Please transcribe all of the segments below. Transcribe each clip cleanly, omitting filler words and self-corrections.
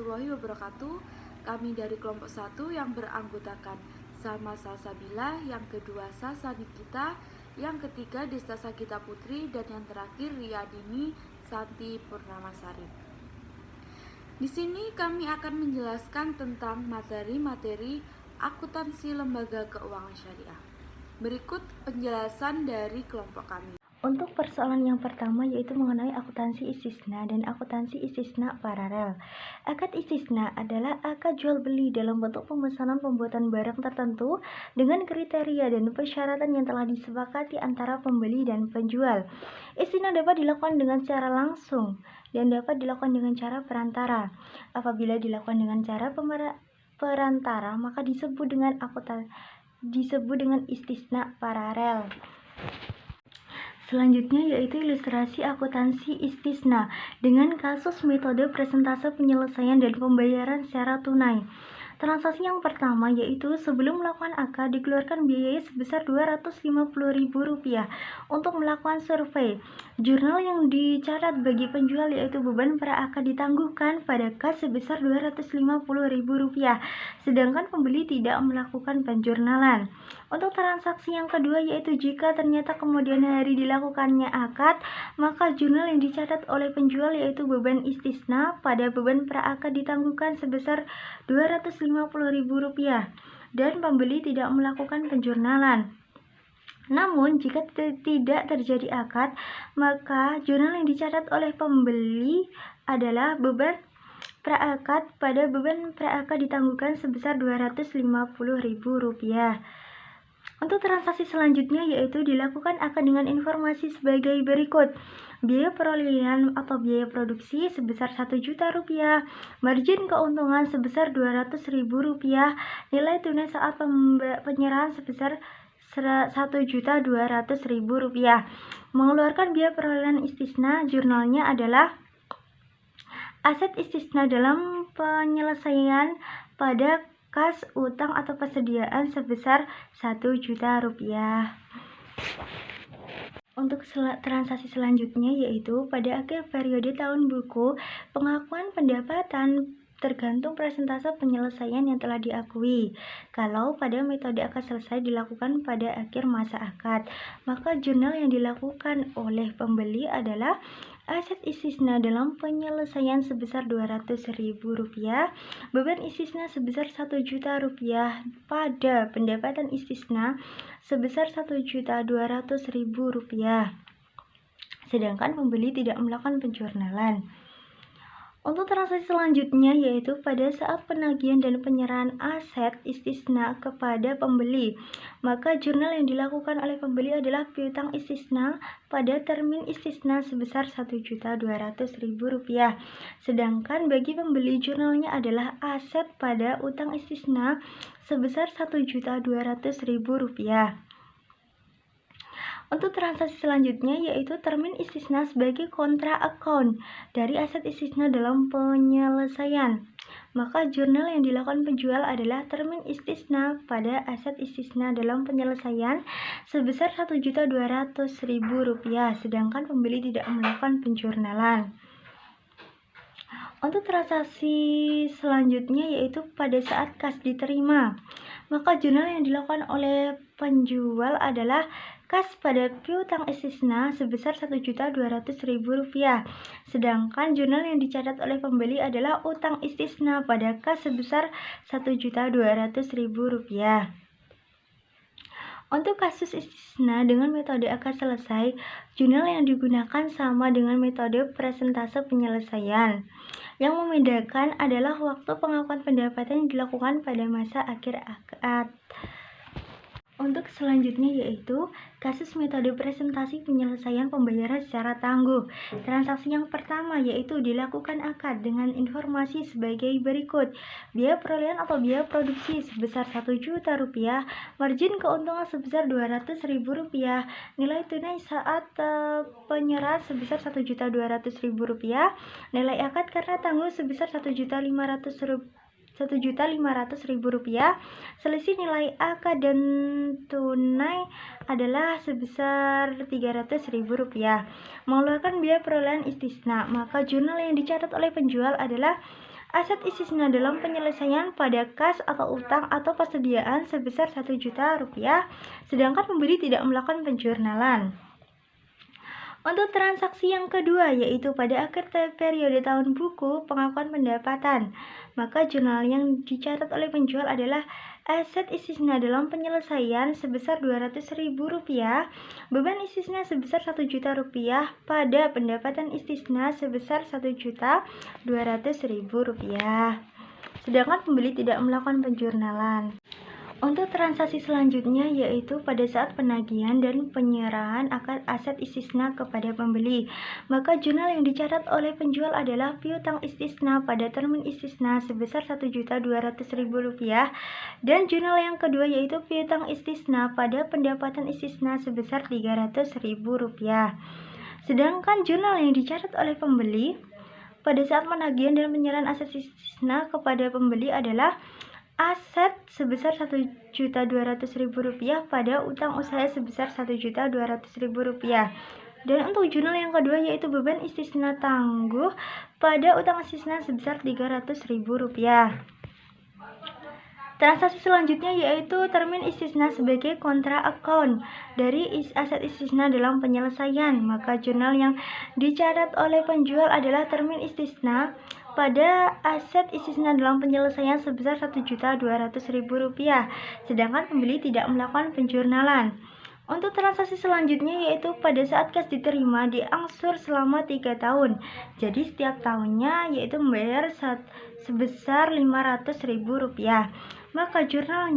warahmatullahi wabarakatuh. Kami dari kelompok 1 yang beranggotakan Salma Salsabila, yang kedua Salsa Nikita, yang ketiga Desta Sagita Putri, dan yang terakhir Riyadini Santi Purnamasari. Di sini kami akan menjelaskan tentang materi-materi akuntansi lembaga keuangan syariah. Berikut penjelasan dari kelompok kami. Untuk persoalan yang pertama yaitu mengenai akuntansi istisna dan akuntansi istisna paralel. Akad istisna adalah akad jual beli dalam bentuk pemesanan pembuatan barang tertentu dengan kriteria dan persyaratan yang telah disepakati antara pembeli dan penjual. Istisna dapat dilakukan dengan cara langsung dan dapat dilakukan dengan cara perantara. Apabila dilakukan dengan cara perantara, maka disebut dengan istisna paralel. Selanjutnya yaitu ilustrasi akuntansi istisna dengan kasus metode presentase penyelesaian dan pembayaran secara tunai. Transaksi yang pertama yaitu sebelum melakukan akad dikeluarkan biaya sebesar Rp250.000 untuk melakukan survei. Jurnal yang dicatat bagi penjual yaitu beban pra-akad ditangguhkan pada kas sebesar Rp250.000, sedangkan pembeli tidak melakukan penjurnalan. Untuk transaksi yang kedua yaitu jika ternyata kemudian hari dilakukannya akad, maka jurnal yang dicatat oleh penjual yaitu beban istisna pada beban pra-akad ditangguhkan sebesar Rp250.000 dan pembeli tidak melakukan penjurnalan. Namun jika tidak terjadi akad, maka jurnal yang dicatat oleh pembeli adalah beban pra-akad pada beban pra-akad ditangguhkan sebesar Rp250.000. Untuk transaksi selanjutnya yaitu dilakukan akad dengan informasi sebagai berikut. Biaya perolehan atau biaya produksi sebesar Rp1.000.000, margin keuntungan sebesar Rp200.000, nilai tunai saat penyerahan sebesar Rp1.200.000. Mengeluarkan biaya perolehan istisna, jurnalnya adalah aset istisna dalam penyelesaian pada kas utang atau persediaan sebesar Rp1.000.000. Untuk transaksi selanjutnya yaitu pada akhir periode tahun buku, pengakuan pendapatan tergantung persentase penyelesaian yang telah diakui. Kalau pada metode akad selesai dilakukan pada akhir masa akad, maka jurnal yang dilakukan oleh pembeli adalah aset istisna dalam penyelesaian sebesar Rp200.000, beban istisna sebesar Rp1.000.000 pada pendapatan istisna sebesar Rp1.200.000, sedangkan pembeli tidak melakukan penjurnalan. Untuk transaksi selanjutnya yaitu pada saat penagihan dan penyerahan aset istisna kepada pembeli, maka jurnal yang dilakukan oleh pembeli adalah piutang istisna pada termin istisna sebesar Rp1.200.000, sedangkan bagi pembeli jurnalnya adalah aset pada utang istisna sebesar Rp1.200.000. Untuk transaksi selanjutnya yaitu termin istisna sebagai kontra account dari aset istisna dalam penyelesaian. Maka jurnal yang dilakukan penjual adalah termin istisna pada aset istisna dalam penyelesaian sebesar Rp1.200.000, sedangkan pembeli tidak melakukan penjurnalan. Untuk transaksi selanjutnya yaitu pada saat kas diterima, maka jurnal yang dilakukan oleh penjual adalah kas pada piutang istisna sebesar Rp1.200.000, sedangkan jurnal yang dicatat oleh pembeli adalah utang istisna pada kas sebesar Rp1.200.000. Untuk kasus istisna dengan metode akad selesai, jurnal yang digunakan sama dengan metode presentase penyelesaian. Yang membedakan adalah waktu pengakuan pendapatan yang dilakukan pada masa akhir akad. Untuk selanjutnya yaitu kasus metode presentasi penyelesaian pembayaran secara tangguh. Transaksi yang pertama yaitu dilakukan akad dengan informasi sebagai berikut. Biaya perolehan atau biaya produksi sebesar Rp1.000.000, margin keuntungan sebesar Rp200.000, nilai tunai saat penyerahan sebesar Rp1.200.000, nilai akad karena tangguh sebesar Rp1.500.000, selisih nilai akad dan tunai adalah sebesar Rp300.000. Mengeluarkan biaya perolehan istisna, maka jurnal yang dicatat oleh penjual adalah aset istisna dalam penyelesaian pada kas atau utang atau persediaan sebesar 1 juta rupiah, sedangkan pembeli tidak melakukan penjurnalan. Untuk transaksi yang kedua, yaitu pada akhir periode tahun buku pengakuan pendapatan, maka jurnal yang dicatat oleh penjual adalah aset istisna dalam penyelesaian sebesar Rp200.000, beban istisna sebesar Rp1 juta pada pendapatan istisna sebesar Rp1.200.000. Sedangkan pembeli tidak melakukan penjurnalan. Untuk transaksi selanjutnya yaitu pada saat penagihan dan penyerahan aset istisna kepada pembeli, maka jurnal yang dicatat oleh penjual adalah piutang istisna pada termin istisna sebesar Rp1.200.000 dan jurnal yang kedua yaitu piutang istisna pada pendapatan istisna sebesar Rp300.000. Sedangkan jurnal yang dicatat oleh pembeli pada saat penagihan dan penyerahan aset istisna kepada pembeli adalah aset sebesar Rp1.200.000 pada utang usaha sebesar Rp1.200.000. Dan untuk jurnal yang kedua yaitu beban istisna tangguh pada utang istisna sebesar Rp300.000. Transaksi selanjutnya yaitu termin istisna sebagai kontra account dari aset istisna dalam penyelesaian, maka jurnal yang dicatat oleh penjual adalah termin istisna pada aset istisna dalam penyelesaian sebesar Rp1.200.000, sedangkan pembeli tidak melakukan penjurnalan. Untuk transaksi selanjutnya yaitu pada saat kas diterima diangsur selama 3 tahun, jadi setiap tahunnya yaitu membayar sebesar Rp500.000, maka jurnal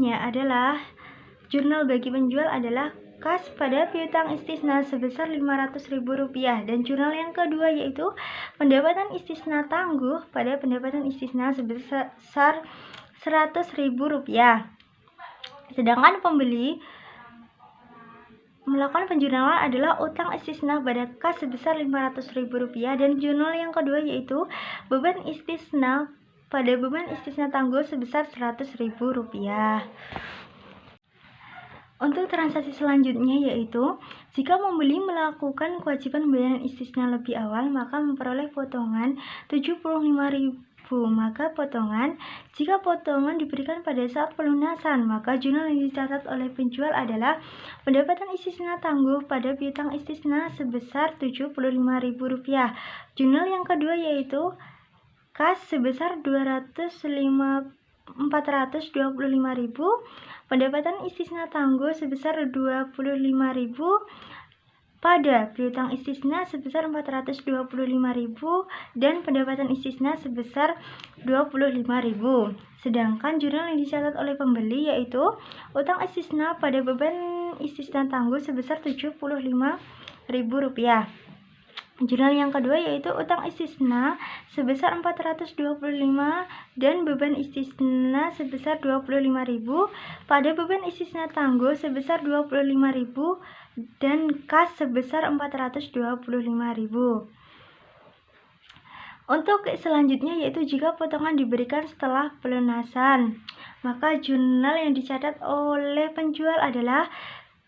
bagi penjual adalah kas pada piutang istisna sebesar Rp500.000 dan jurnal yang kedua yaitu pendapatan istisna tangguh pada pendapatan istisna sebesar Rp100.000. Sedangkan pembeli melakukan penjurnalan adalah utang istisna pada kas sebesar Rp500.000 dan jurnal yang kedua yaitu beban istisna pada beban istisna tangguh sebesar Rp100.000. Untuk transaksi selanjutnya yaitu jika pembeli melakukan kewajiban pembayaran istisna lebih awal maka memperoleh potongan Rp75.000, maka jika potongan diberikan pada saat pelunasan, maka jurnal yang dicatat oleh penjual adalah pendapatan istisna tangguh pada piutang istisna sebesar Rp75.000. Jurnal yang kedua yaitu kas sebesar Rp425.000, pendapatan istisna tangguh sebesar Rp25.000 pada piutang istisna sebesar Rp425.000 dan pendapatan istisna sebesar Rp25.000. Sedangkan jurnal yang dicatat oleh pembeli yaitu utang istisna pada beban istisna tangguh sebesar Rp75.000. Jurnal yang kedua yaitu utang istisna sebesar Rp425 dan beban istisna sebesar Rp25.000 pada beban istisna tangguh sebesar Rp25.000 dan kas sebesar Rp425.000. Untuk selanjutnya yaitu jika potongan diberikan setelah pelunasan, maka jurnal yang dicatat oleh penjual adalah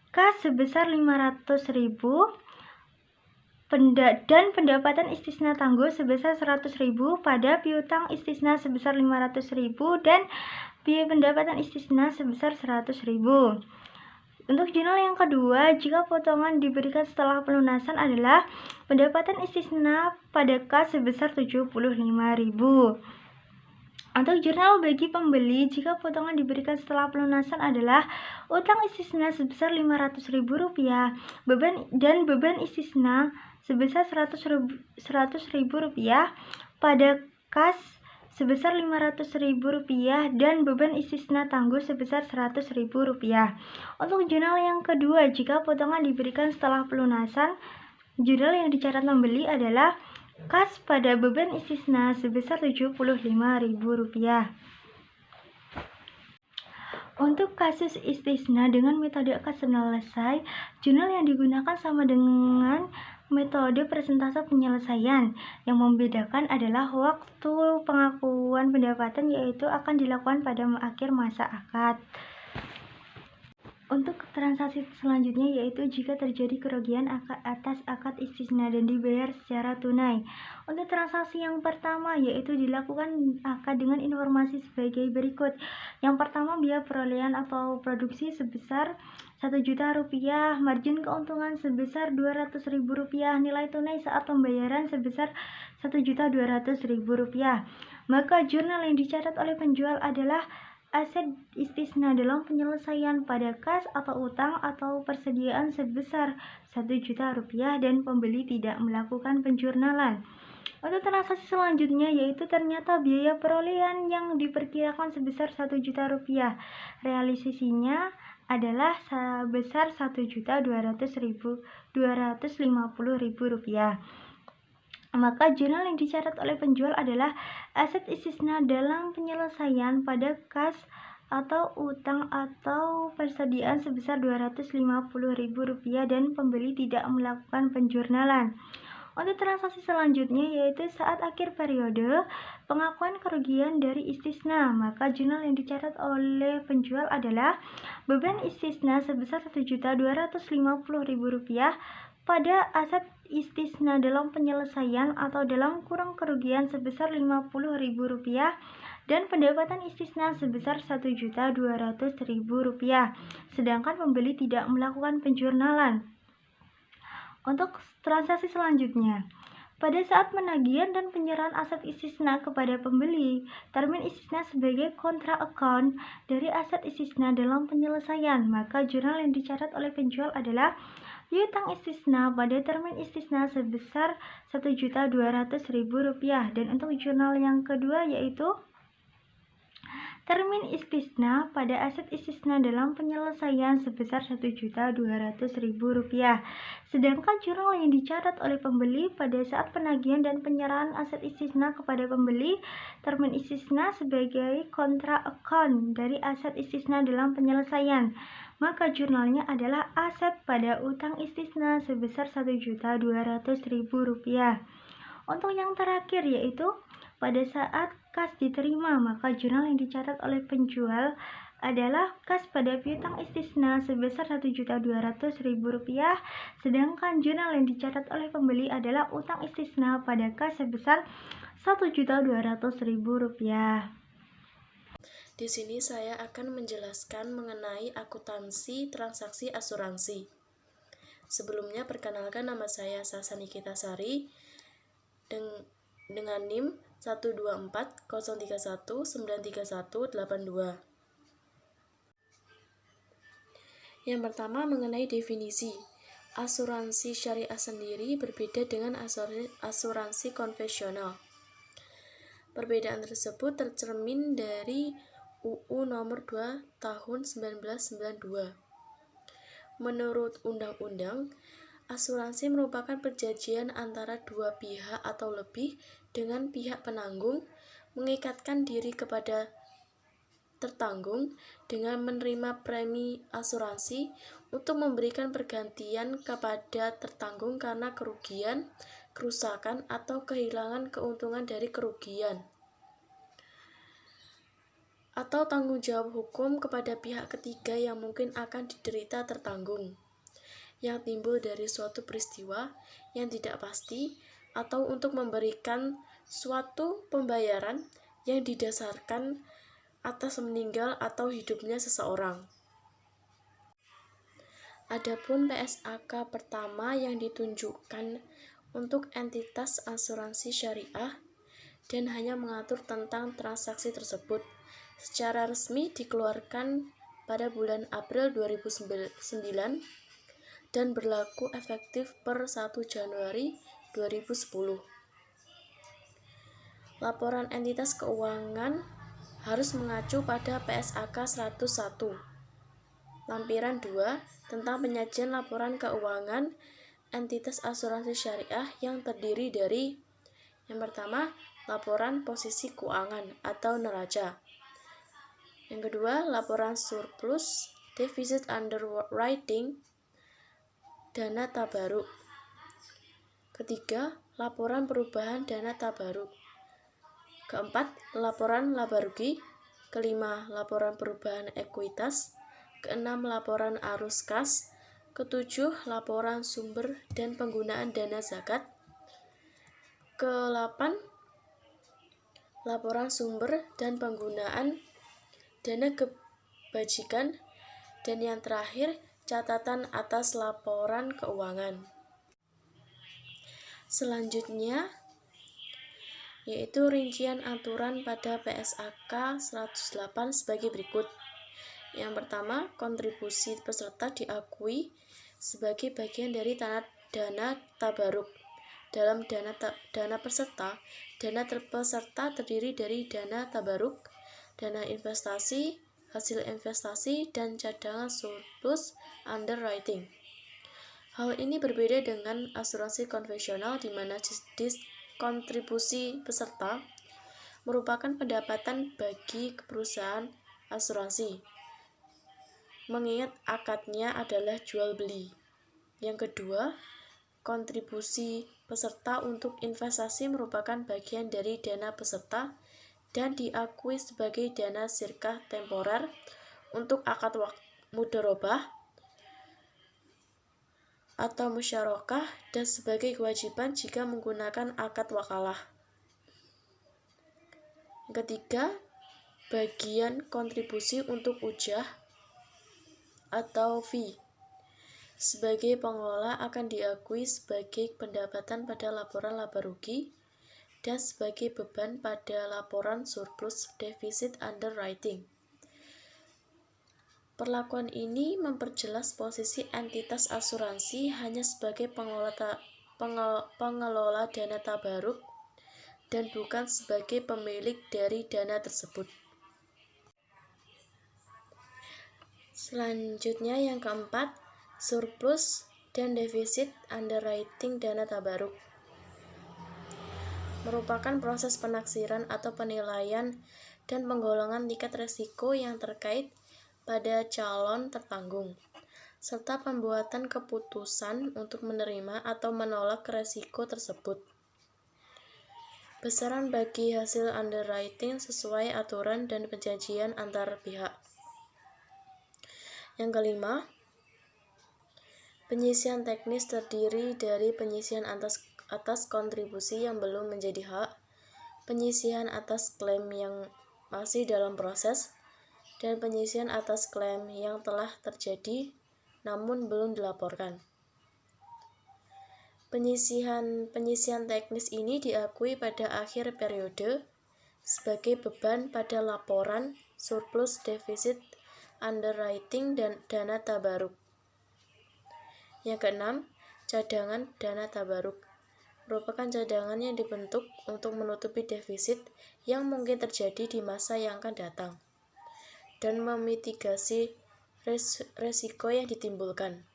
kas sebesar Rp500.000 dan pendapatan istisna tangguh sebesar Rp100.000 pada piutang istisna sebesar Rp500.000 dan biaya pendapatan istisna sebesar Rp100.000. Untuk jurnal yang kedua, jika potongan diberikan setelah pelunasan adalah pendapatan istisna pada kas sebesar Rp75.000. Untuk jurnal bagi pembeli, jika potongan diberikan setelah pelunasan adalah utang istisna sebesar Rp500.000 dan beban istisna sebesar Rp100.000 pada kas sebesar Rp500.000 dan beban istisna tangguh sebesar Rp100.000. Untuk jurnal yang kedua, jika potongan diberikan setelah pelunasan, jurnal yang dicatat pembeli adalah kas pada beban istisna sebesar Rp75.000. Untuk kasus istisna dengan metode akad selesai, jurnal yang digunakan sama dengan metode persentase penyelesaian. Yang membedakan adalah waktu pengakuan pendapatan yaitu akan dilakukan pada akhir masa akad. Untuk transaksi selanjutnya yaitu jika terjadi kerugian atas akad istisna dan dibayar secara tunai. Untuk transaksi yang pertama yaitu dilakukan akad dengan informasi sebagai berikut. Yang pertama, biaya perolehan atau produksi sebesar Rp1.000.000, margin keuntungan sebesar Rp200.000, nilai tunai saat pembayaran sebesar Rp1.200.000. Maka jurnal yang dicatat oleh penjual adalah aset istisna dalam penyelesaian pada kas atau utang atau persediaan sebesar Rp1.000.000 dan pembeli tidak melakukan penjurnalan. Untuk transaksi selanjutnya yaitu ternyata biaya perolehan yang diperkirakan sebesar Rp1.000.000. Realisasinya adalah sebesar Rp1.250.000. Maka jurnal yang dicatat oleh penjual adalah aset istisna dalam penyelesaian pada kas atau utang atau persediaan sebesar Rp250.000 dan pembeli tidak melakukan penjurnalan. Untuk transaksi selanjutnya yaitu saat akhir periode pengakuan kerugian dari istisna, maka jurnal yang dicatat oleh penjual adalah beban istisna sebesar Rp1.250.000 pada aset istisna dalam penyelesaian atau dalam kurang kerugian sebesar Rp50.000 dan pendapatan istisna sebesar Rp1.200.000, sedangkan pembeli tidak melakukan penjurnalan. Untuk transaksi selanjutnya, pada saat penagihan dan penyerahan aset istisna kepada pembeli, termin istisna sebagai kontra account dari aset istisna dalam penyelesaian, maka jurnal yang dicatat oleh penjual adalah piutang istisna pada termin istisna sebesar Rp1.200.000. Dan untuk jurnal yang kedua yaitu termin istisna pada aset istisna dalam penyelesaian sebesar Rp1.200.000. Sedangkan jurnal yang dicatat oleh pembeli pada saat penagihan dan penyerahan aset istisna kepada pembeli, termin istisna sebagai kontra account dari aset istisna dalam penyelesaian. Maka jurnalnya adalah aset pada utang istisna sebesar Rp1.200.000. Untuk yang terakhir yaitu pada saat kas diterima, maka jurnal yang dicatat oleh penjual adalah kas pada piutang istisna sebesar Rp1.200.000, sedangkan jurnal yang dicatat oleh pembeli adalah utang istisna pada kas sebesar Rp1.200.000. Di sini saya akan menjelaskan mengenai akuntansi transaksi asuransi. Sebelumnya perkenalkan, nama saya Sasa Nikita Sari dengan NIM 12403193182. Yang pertama mengenai definisi. Asuransi syariah sendiri berbeda dengan asuransi konvensional. Perbedaan tersebut tercermin dari UU Nomor 2 Tahun 1992. Menurut undang-undang, asuransi merupakan perjanjian antara dua pihak atau lebih dengan pihak penanggung mengikatkan diri kepada tertanggung dengan menerima premi asuransi untuk memberikan pergantian kepada tertanggung karena kerugian, kerusakan, atau kehilangan keuntungan dari kerugian atau tanggung jawab hukum kepada pihak ketiga yang mungkin akan diderita tertanggung yang timbul dari suatu peristiwa yang tidak pasti atau untuk memberikan suatu pembayaran yang didasarkan atas meninggal atau hidupnya seseorang. Adapun PSAK pertama yang ditunjukkan untuk entitas asuransi syariah dan hanya mengatur tentang transaksi tersebut. Secara resmi dikeluarkan pada bulan April 2009 dan berlaku efektif per 1 Januari 2010. Laporan entitas keuangan harus mengacu pada PSAK 101. Lampiran 2 tentang penyajian laporan keuangan entitas asuransi syariah yang terdiri dari yang pertama, laporan posisi keuangan atau neraca. Yang kedua, laporan surplus, defisit underwriting, dana tabaruk. Ketiga, laporan perubahan dana tabaruk. Keempat, laporan laba rugi. Kelima, laporan perubahan ekuitas. Keenam, laporan arus kas. Ketujuh, laporan sumber dan penggunaan dana zakat. Ke-8, laporan sumber dan penggunaan dana kebajikan. Dan yang terakhir, catatan atas laporan keuangan. Selanjutnya, yaitu rincian aturan pada PSAK 108 sebagai berikut. Yang pertama, kontribusi peserta diakui sebagai bagian dari dana tabaruk. Dalam dana peserta terdiri dari dana tabaruk, dana investasi, hasil investasi, dan cadangan surplus underwriting. Hal ini berbeda dengan asuransi konvensional di mana kontribusi peserta merupakan pendapatan bagi perusahaan asuransi, mengingat akadnya adalah jual beli. Yang kedua, kontribusi peserta untuk investasi merupakan bagian dari dana peserta dan diakui sebagai dana sirkah temporer untuk akad mudharabah atau musyarakah dan sebagai kewajiban jika menggunakan akad wakalah. Yang ketiga, bagian kontribusi untuk ujah atau fee sebagai pengelola akan diakui sebagai pendapatan pada laporan laba rugi dan sebagai beban pada laporan surplus defisit underwriting. Perlakuan ini memperjelas posisi entitas asuransi hanya sebagai pengelola dana tabaruk dan bukan sebagai pemilik dari dana tersebut. Selanjutnya yang keempat, surplus dan defisit underwriting dana tabaruk merupakan proses penaksiran atau penilaian dan penggolongan tingkat risiko yang terkait pada calon tertanggung, serta pembuatan keputusan untuk menerima atau menolak risiko tersebut. Besaran bagi hasil underwriting sesuai aturan dan perjanjian antar pihak. Yang kelima, penyisian teknis terdiri dari penyisian atas kontribusi yang belum menjadi hak, penyisian atas klaim yang masih dalam proses, dan penyisian atas klaim yang telah terjadi namun belum dilaporkan. Penyisian teknis ini diakui pada akhir periode sebagai beban pada laporan surplus defisit underwriting dan dana tabaruk. Yang keenam, cadangan dana tabaruk merupakan cadangan yang dibentuk untuk menutupi defisit yang mungkin terjadi di masa yang akan datang dan memitigasi risiko yang ditimbulkan.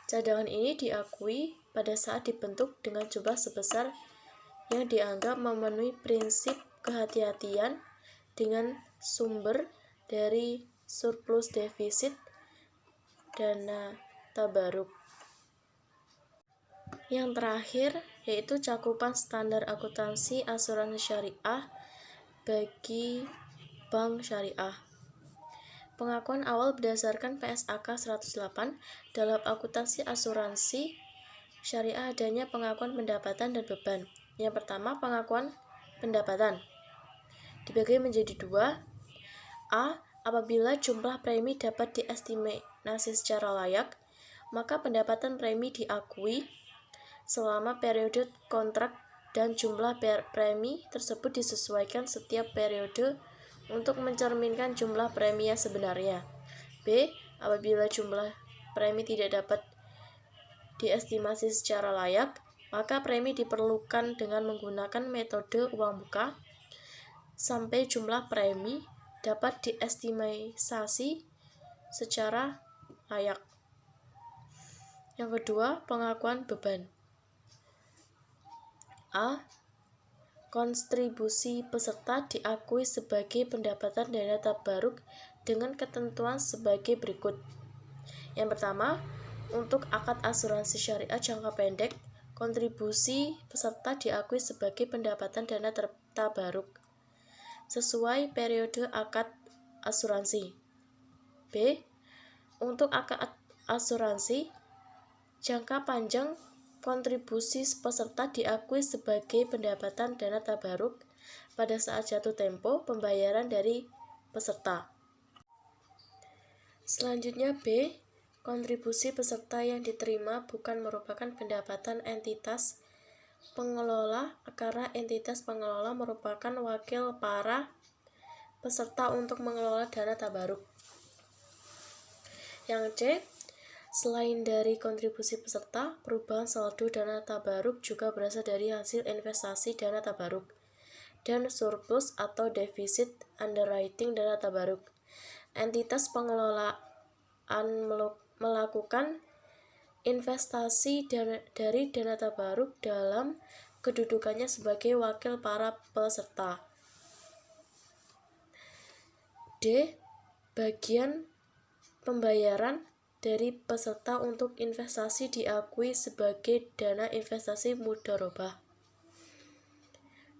Cadangan ini diakui pada saat dibentuk dengan jumlah sebesar yang dianggap memenuhi prinsip kehati-hatian dengan sumber dari surplus defisit dana tabaruk. Yang terakhir yaitu cakupan standar akuntansi asuransi syariah bagi bank syariah. Pengakuan awal berdasarkan PSAK 108 dalam akuntansi asuransi syariah adanya pengakuan pendapatan dan beban. Yang pertama, pengakuan pendapatan dibagi menjadi dua. A. Apabila jumlah premi dapat diestimasi secara layak, maka pendapatan premi diakui selama periode kontrak dan jumlah premi tersebut disesuaikan setiap periode untuk mencerminkan jumlah premi yang sebenarnya. B. Apabila jumlah premi tidak dapat diestimasi secara layak, maka premi diperlukan dengan menggunakan metode uang muka sampai jumlah premi dapat diestimasi secara layak. Yang kedua, pengakuan beban. A. Kontribusi peserta diakui sebagai pendapatan dana tabaruk dengan ketentuan sebagai berikut. Yang pertama, untuk akad asuransi syariah jangka pendek, kontribusi peserta diakui sebagai pendapatan dana tabaruk sesuai periode akad asuransi. B. Untuk akad asuransi, jangka panjang kontribusi peserta diakui sebagai pendapatan dana tabaruk pada saat jatuh tempo pembayaran dari peserta. Selanjutnya B. Kontribusi peserta yang diterima bukan merupakan pendapatan entitas pengelola karena entitas pengelola merupakan wakil para peserta untuk mengelola dana tabaruk. Yang C. Selain dari kontribusi peserta, perubahan saldo dana tabaruk juga berasal dari hasil investasi dana tabaruk dan surplus atau defisit underwriting dana tabaruk. Entitas pengelolaan melakukan investasi dari dana tabaruk dalam kedudukannya sebagai wakil para peserta. D. Bagian pembayaran dari peserta untuk investasi diakui sebagai dana investasi mudharabah.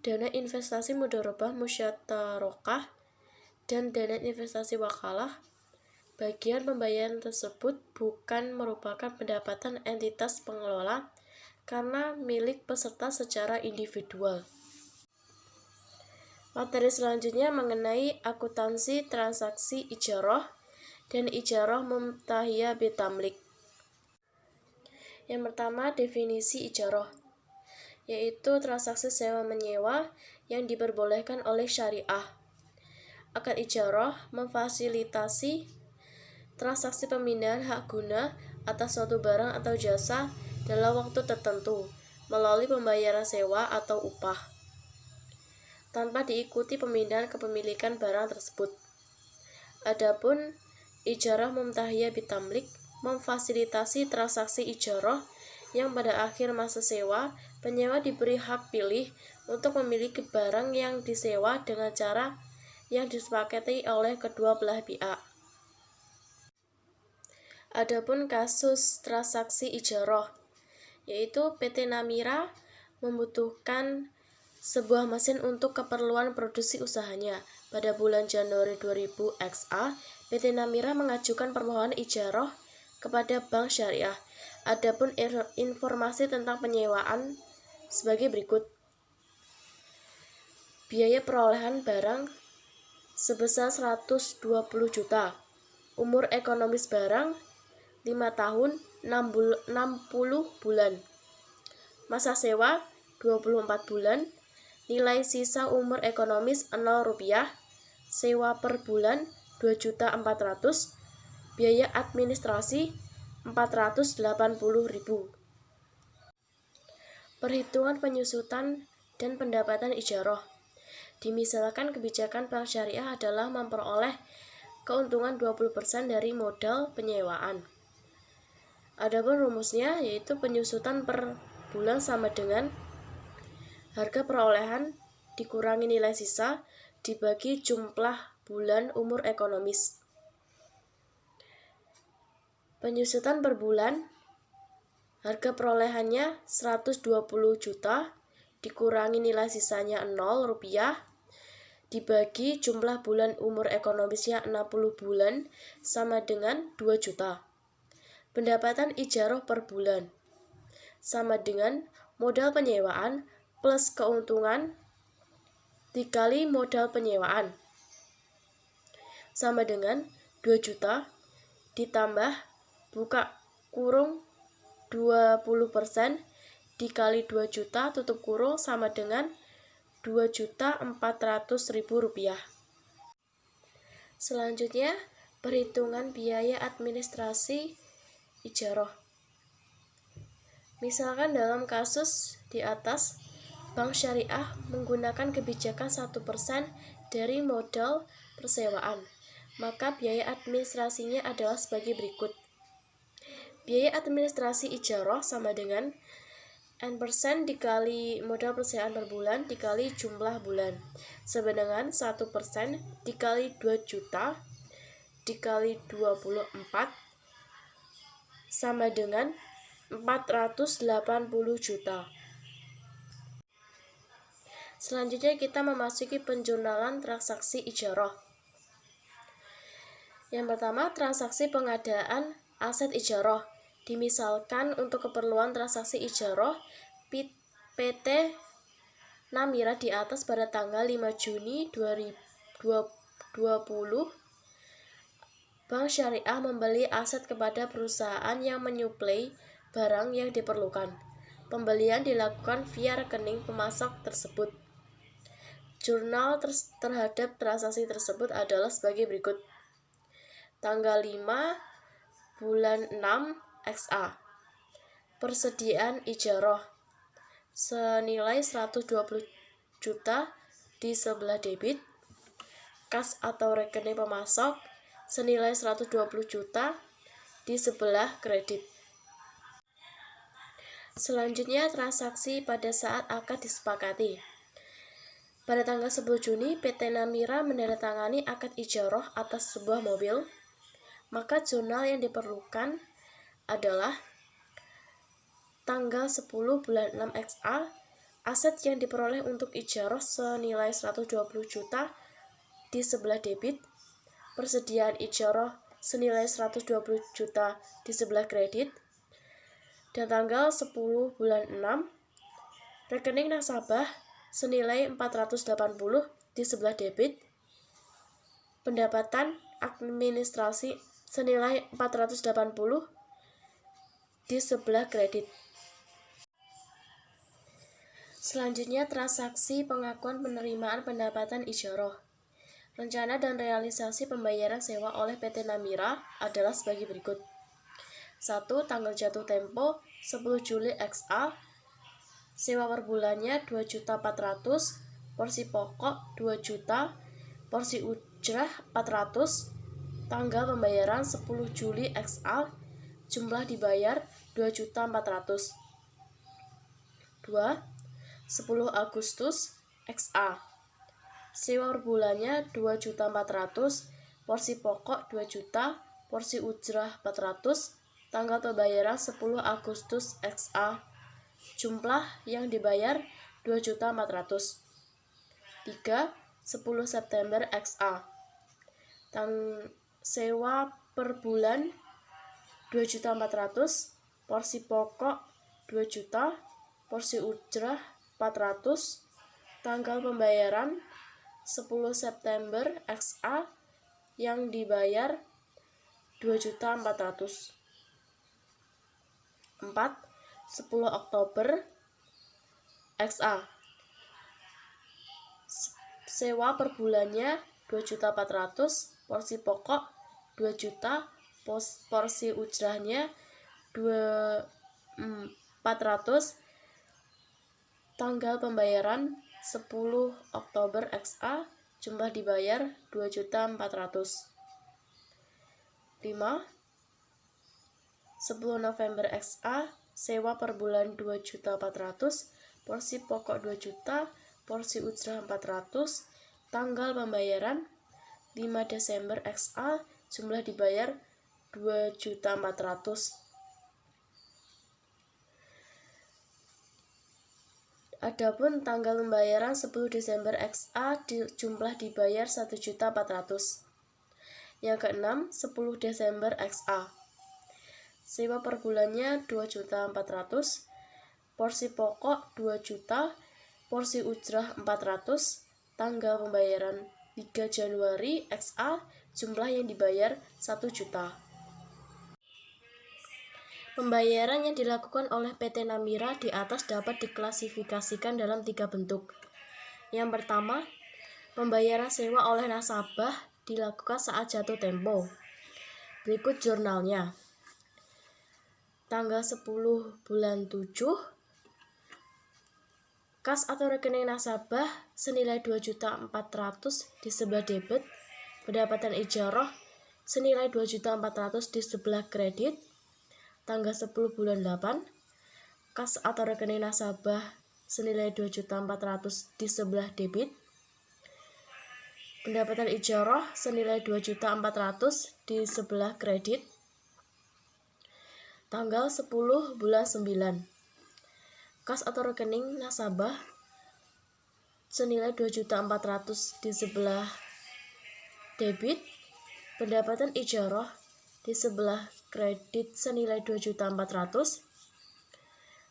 Dana investasi mudharabah musyatarokah dan dana investasi wakalah. Bagian pembayaran tersebut bukan merupakan pendapatan entitas pengelola karena milik peserta secara individual. Materi selanjutnya mengenai akuntansi transaksi ijarah dan ijarah mumtahiyah bitamlik. Yang pertama, definisi ijarah, yaitu transaksi sewa-menyewa yang diperbolehkan oleh syariah. Akad ijarah memfasilitasi transaksi pemindahan hak guna atas suatu barang atau jasa dalam waktu tertentu melalui pembayaran sewa atau upah, tanpa diikuti pemindahan kepemilikan barang tersebut. Adapun ijarah mumtahiyah bitamlik memfasilitasi transaksi ijarah yang pada akhir masa sewa, penyewa diberi hak pilih untuk memiliki barang yang disewa dengan cara yang disepakati oleh kedua belah pihak. Adapun kasus transaksi ijarah, yaitu PT Namira membutuhkan sebuah mesin untuk keperluan produksi usahanya. Pada bulan Januari 2000 XA, PT Namira mengajukan permohonan ijarah kepada Bank Syariah. Adapun informasi tentang penyewaan sebagai berikut. Biaya perolehan barang sebesar 120 juta. Umur ekonomis barang 5 tahun 60 bulan. Masa sewa 24 bulan. Nilai sisa umur ekonomis 0 rupiah. Sewa per bulan 2.400.000. Biaya administrasi 480.000. Perhitungan penyusutan dan pendapatan ijarah. Dimisalkan kebijakan Bank Syariah adalah memperoleh keuntungan 20% dari modal penyewaan. Adapun rumusnya yaitu penyusutan per bulan sama dengan harga perolehan dikurangi nilai sisa dibagi jumlah bulan umur ekonomis. Penyusutan per bulan, harga perolehannya 120 juta dikurangi nilai sisanya 0 rupiah dibagi jumlah bulan umur ekonomisnya 60 bulan sama dengan 2 juta. Pendapatan ijarah per bulan sama dengan modal penyewaan plus keuntungan dikali modal penyewaan sama dengan 2 juta ditambah buka kurung 20% dikali 2 juta tutup kurung sama dengan 2.400.000 rupiah. Selanjutnya, perhitungan biaya administrasi ijarah. Misalkan dalam kasus di atas, Bank Syariah menggunakan kebijakan 1% dari modal persewaan, maka biaya administrasinya adalah sebagai berikut. Biaya administrasi ijarah sama dengan N% dikali modal persewaan per bulan dikali jumlah bulan, sama dengan 1% dikali 2 juta dikali 24 sama dengan 480 juta. Selanjutnya kita memasuki penjurnalan transaksi ijarah. Yang pertama, transaksi pengadaan aset ijarah. Dimisalkan untuk keperluan transaksi ijarah, PT Namira di atas pada tanggal 5 Juni 2020, Bank Syariah membeli aset kepada perusahaan yang menyuplai barang yang diperlukan. Pembelian dilakukan via rekening pemasok tersebut. Jurnal terhadap transaksi tersebut adalah sebagai berikut. Tanggal 5 bulan 6 XA. Persediaan ijarah senilai 120 juta di sebelah debit. Kas atau rekening pemasok senilai 120 juta di sebelah kredit. Selanjutnya, transaksi pada saat akad disepakati. Pada tanggal 10 Juni, PT Namira menandatangani akad ijarah atas sebuah mobil. Maka jurnal yang diperlukan adalah tanggal 10 bulan 6 XA, aset yang diperoleh untuk ijarah senilai 120 juta di sebelah debit, persediaan ijarah senilai 120 juta di sebelah kredit, dan tanggal 10 bulan 6, rekening nasabah senilai 480 di sebelah debit, pendapatan administrasi senilai 480 di sebelah kredit. Selanjutnya, transaksi pengakuan penerimaan pendapatan ijarah. Rencana dan realisasi pembayaran sewa oleh PT Namira adalah sebagai berikut. 1. Tanggal jatuh tempo 10 Juli XA. Sewa per bulannya 2.400.000, porsi pokok 2 juta, porsi ujrah 400, tanggal pembayaran 10 Juli XA, jumlah dibayar 2.400.000. 2. 10 Agustus XA. Sewa per bulannya 2.400.000, porsi pokok 2 juta, porsi ujrah 400, tanggal pembayaran 10 Agustus XA, jumlah yang dibayar 2.400.000. 3. 10 September XA. Sewa per bulan 2.400.000, porsi pokok 2 juta, porsi ujrah 400, tanggal pembayaran 10 September XA yang dibayar 2.400.000. 4. 10 Oktober XA. Sewa per bulannya 2.400.000, porsi pokok 2 juta, porsi ujrahnya 400, tanggal pembayaran 10 Oktober XA, jumlah dibayar 2.400.000. 5. 10 November XA. Sewa per bulan 2.400.000, porsi pokok 2 juta, porsi ujrah 400, tanggal pembayaran 5 Desember XA, jumlah dibayar 2.400.000. Adapun tanggal pembayaran 10 Desember XA, jumlah dibayar 1.400.000. Yang keenam, 10 Desember XA. Sewa per bulannya 2.400.000, porsi pokok 2 juta, porsi ujrah 400, tanggal pembayaran 3 Januari XA, jumlah yang dibayar 1 juta. Pembayaran yang dilakukan oleh PT Namira di atas dapat diklasifikasikan dalam 3 bentuk. Yang pertama, pembayaran sewa oleh nasabah dilakukan saat jatuh tempo. Berikut jurnalnya. Tanggal 10 bulan 7, kas atau rekening nasabah senilai 2.400.000 di sebelah debit, pendapatan ijarah senilai 2.400.000 di sebelah kredit. Tanggal 10 bulan 8, kas atau rekening nasabah senilai 2.400.000 di sebelah debit, pendapatan ijarah senilai 2.400.000 di sebelah kredit. Tanggal 10 bulan 9, kas atau rekening nasabah senilai 2.400.000 di sebelah debit, Pendapatan ijarah di sebelah kredit senilai 2.400.000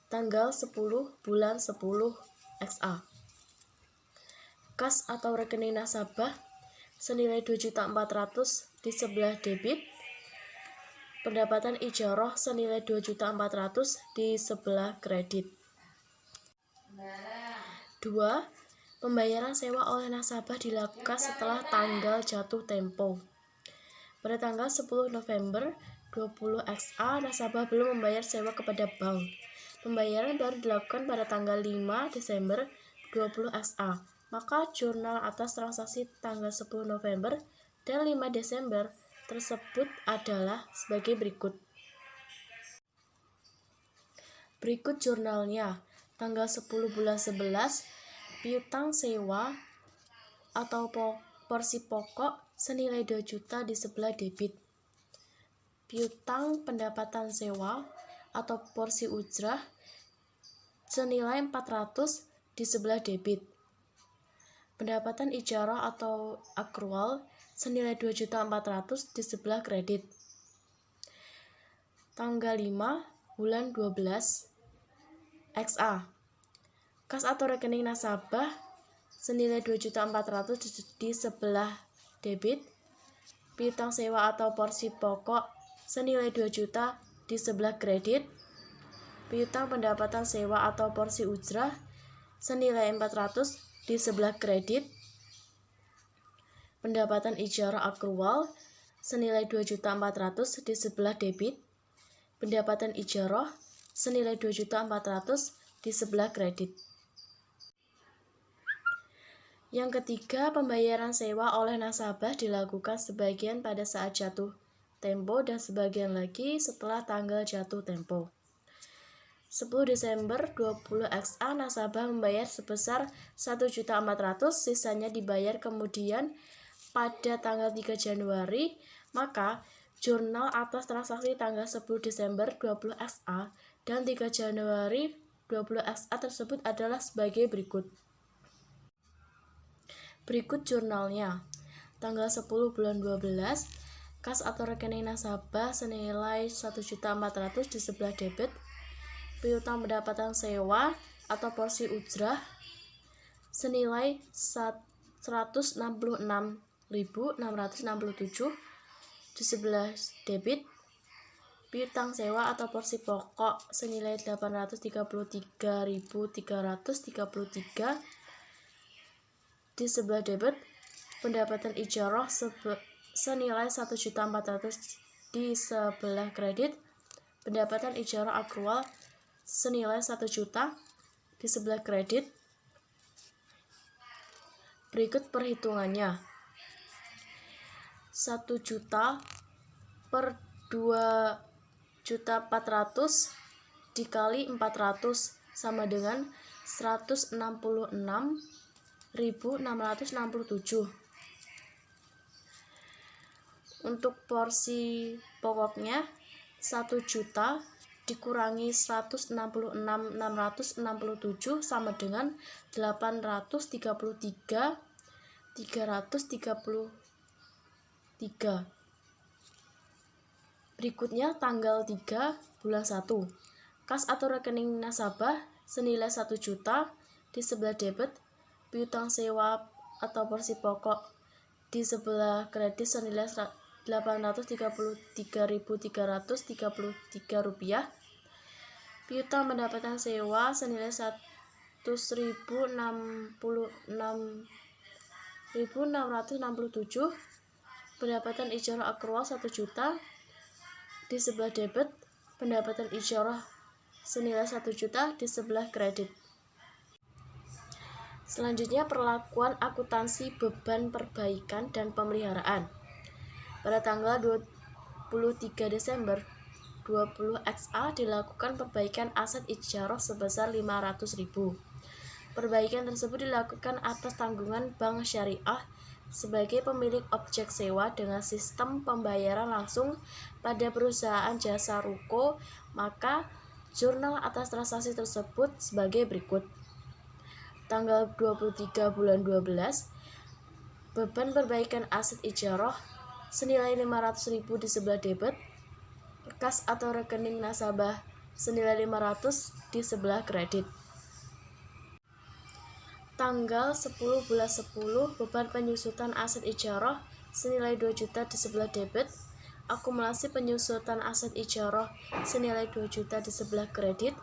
tanggal 10 bulan 10 XA. Kas atau rekening nasabah senilai 2.400.000 di sebelah debit. Pendapatan ijarah senilai 2.400.000 di sebelah kredit. 2. Pembayaran sewa oleh nasabah dilakukan setelah tanggal jatuh tempo. Pada tanggal 10 November 20 XA, nasabah belum membayar sewa kepada bank. Pembayaran baru dilakukan pada tanggal 5 Desember 20 XA. Maka jurnal atas transaksi tanggal 10 November dan 5 Desember tersebut adalah sebagai berikut. Berikut jurnalnya. Tanggal 10 bulan 11, piutang sewa atau porsi pokok senilai 2 juta di sebelah debit. Piutang pendapatan sewa atau porsi ujrah senilai 400 di sebelah debit. Pendapatan ijarah atau akrual senilai 2.400.000 di sebelah kredit. Tanggal 5 bulan 12 XA. Kas atau rekening nasabah senilai 2.400.000 di sebelah debit. Piutang sewa atau porsi pokok senilai 2 juta di sebelah kredit. Piutang pendapatan sewa atau porsi ujrah senilai 400 di sebelah kredit. Pendapatan ijarah akrual senilai 2.400.000 di sebelah debit. Pendapatan ijarah senilai 2.400.000 di sebelah kredit. Yang ketiga, pembayaran sewa oleh nasabah dilakukan sebagian pada saat jatuh tempo dan sebagian lagi setelah tanggal jatuh tempo. 10 Desember 20 XA, nasabah membayar sebesar 1.400.000, sisanya dibayar kemudian pada tanggal 3 Januari, maka jurnal atas transaksi tanggal 10 Desember 20 XA dan 3 Januari 20 XA tersebut adalah sebagai berikut. Berikut jurnalnya. Tanggal 10 bulan 12, kas atau rekening nasabah senilai 1.400.000 di sebelah debit. Piutang pendapatan sewa atau porsi ujrah senilai 166.667 di sebelah debit. Piutang sewa atau porsi pokok senilai 833.333 di sebelah debit. Pendapatan ijarah senilai 1.400.000 di sebelah kredit. Pendapatan ijarah akrual senilai 1 juta di sebelah kredit. Berikut perhitungannya. 1 juta per 2.400.000 dikali 400 sama dengan 166.667. Untuk porsi pokoknya 1 juta dikurangi 166.667 sama dengan 833.333. Berikutnya tanggal 3 bulan 1. Kas atau rekening nasabah senilai 1 juta di sebelah debit. Piutang sewa atau porsi pokok di sebelah kredit senilai 833.333 rupiah. Piutang pendapatan sewa senilai 166.667. Pendapatan ijarah akrual 1 juta di sebelah debit. Pendapatan ijarah senilai 1 juta di sebelah kredit. Selanjutnya perlakuan akuntansi beban perbaikan dan pemeliharaan. Pada tanggal 23 Desember 20 XA dilakukan perbaikan aset ijarah sebesar 500.000. Perbaikan tersebut dilakukan atas tanggungan Bank Syariah sebagai pemilik objek sewa dengan sistem pembayaran langsung pada perusahaan jasa ruko, maka jurnal atas transaksi tersebut sebagai berikut. Tanggal 23 bulan 12, beban perbaikan aset ijarah senilai 500.000 di sebelah debit, kas atau rekening nasabah senilai 500 di sebelah kredit. Tanggal 10 bulan 10, beban penyusutan aset ijarah senilai 2 juta di sebelah debit, akumulasi penyusutan aset ijarah senilai 2 juta di sebelah kredit.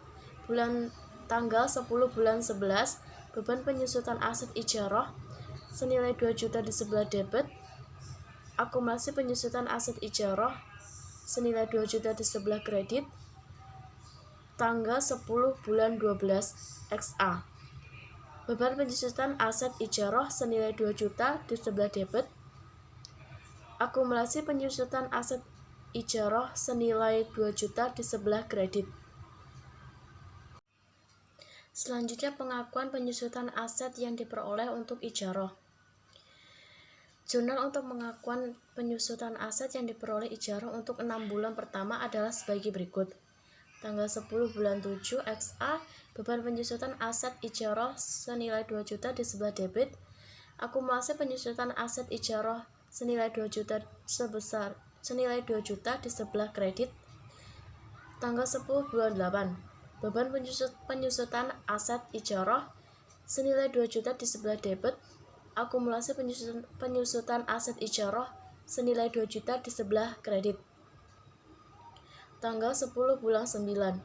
Tanggal 10 bulan 11, beban penyusutan aset ijarah senilai 2 juta di sebelah debit, akumulasi penyusutan aset ijarah senilai 2 juta di sebelah kredit. Tanggal 10 bulan 12 XA, beban penyusutan aset ijarah senilai 2 juta di sebelah debit, akumulasi penyusutan aset ijarah senilai 2 juta di sebelah kredit. Selanjutnya pengakuan penyusutan aset yang diperoleh untuk ijarah. Jurnal untuk pengakuan penyusutan aset yang diperoleh ijarah untuk 6 bulan pertama adalah sebagai berikut. Tanggal 10 bulan 7 XA, beban penyusutan aset ijarah senilai 2 juta di sebelah debit, akumulasi penyusutan aset ijarah senilai 2 juta senilai 2 juta di sebelah kredit. Tanggal 10 bulan 8, beban penyusutan aset ijarah senilai 2 juta di sebelah debit, akumulasi penyusutan aset ijarah senilai 2 juta di sebelah kredit. Tanggal 10 bulan 9,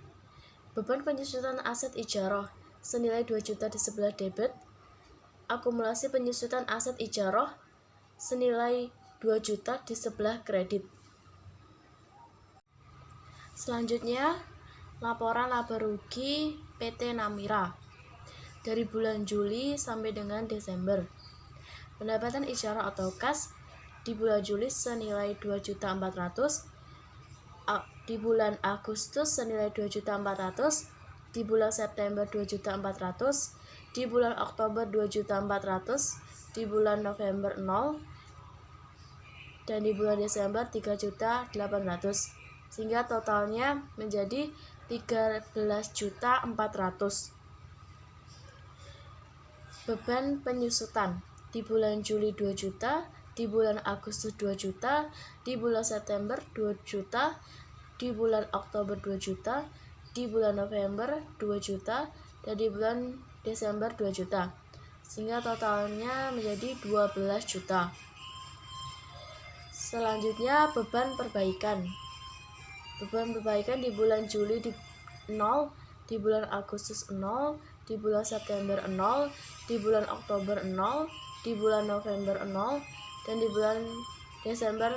beban penyusutan aset ijarah senilai 2 juta di sebelah debit, akumulasi penyusutan aset ijarah senilai 2 juta di sebelah kredit. Selanjutnya, laporan laba rugi PT Namira dari bulan Juli sampai dengan Desember. Pendapatan ijarah atau kas di bulan Juli senilai 2.400.000, di bulan Agustus senilai 2.400.000, di bulan September 2.400.000, di bulan Oktober 2.400.000, di bulan November 0, dan di bulan Desember 3.800.000, sehingga totalnya menjadi 13.400.000. Beban penyusutan di bulan Juli 2 juta, di bulan Agustus 2 juta, di bulan September 2 juta, di bulan Oktober 2 juta, di bulan November 2 juta, dan di bulan Desember 2 juta, sehingga totalnya menjadi 12 juta. Selanjutnya beban perbaikan. Beban perbaikan di bulan Juli 0, di bulan Agustus 0, di bulan September 0, di bulan Oktober 0, di bulan November 0, dan di bulan Desember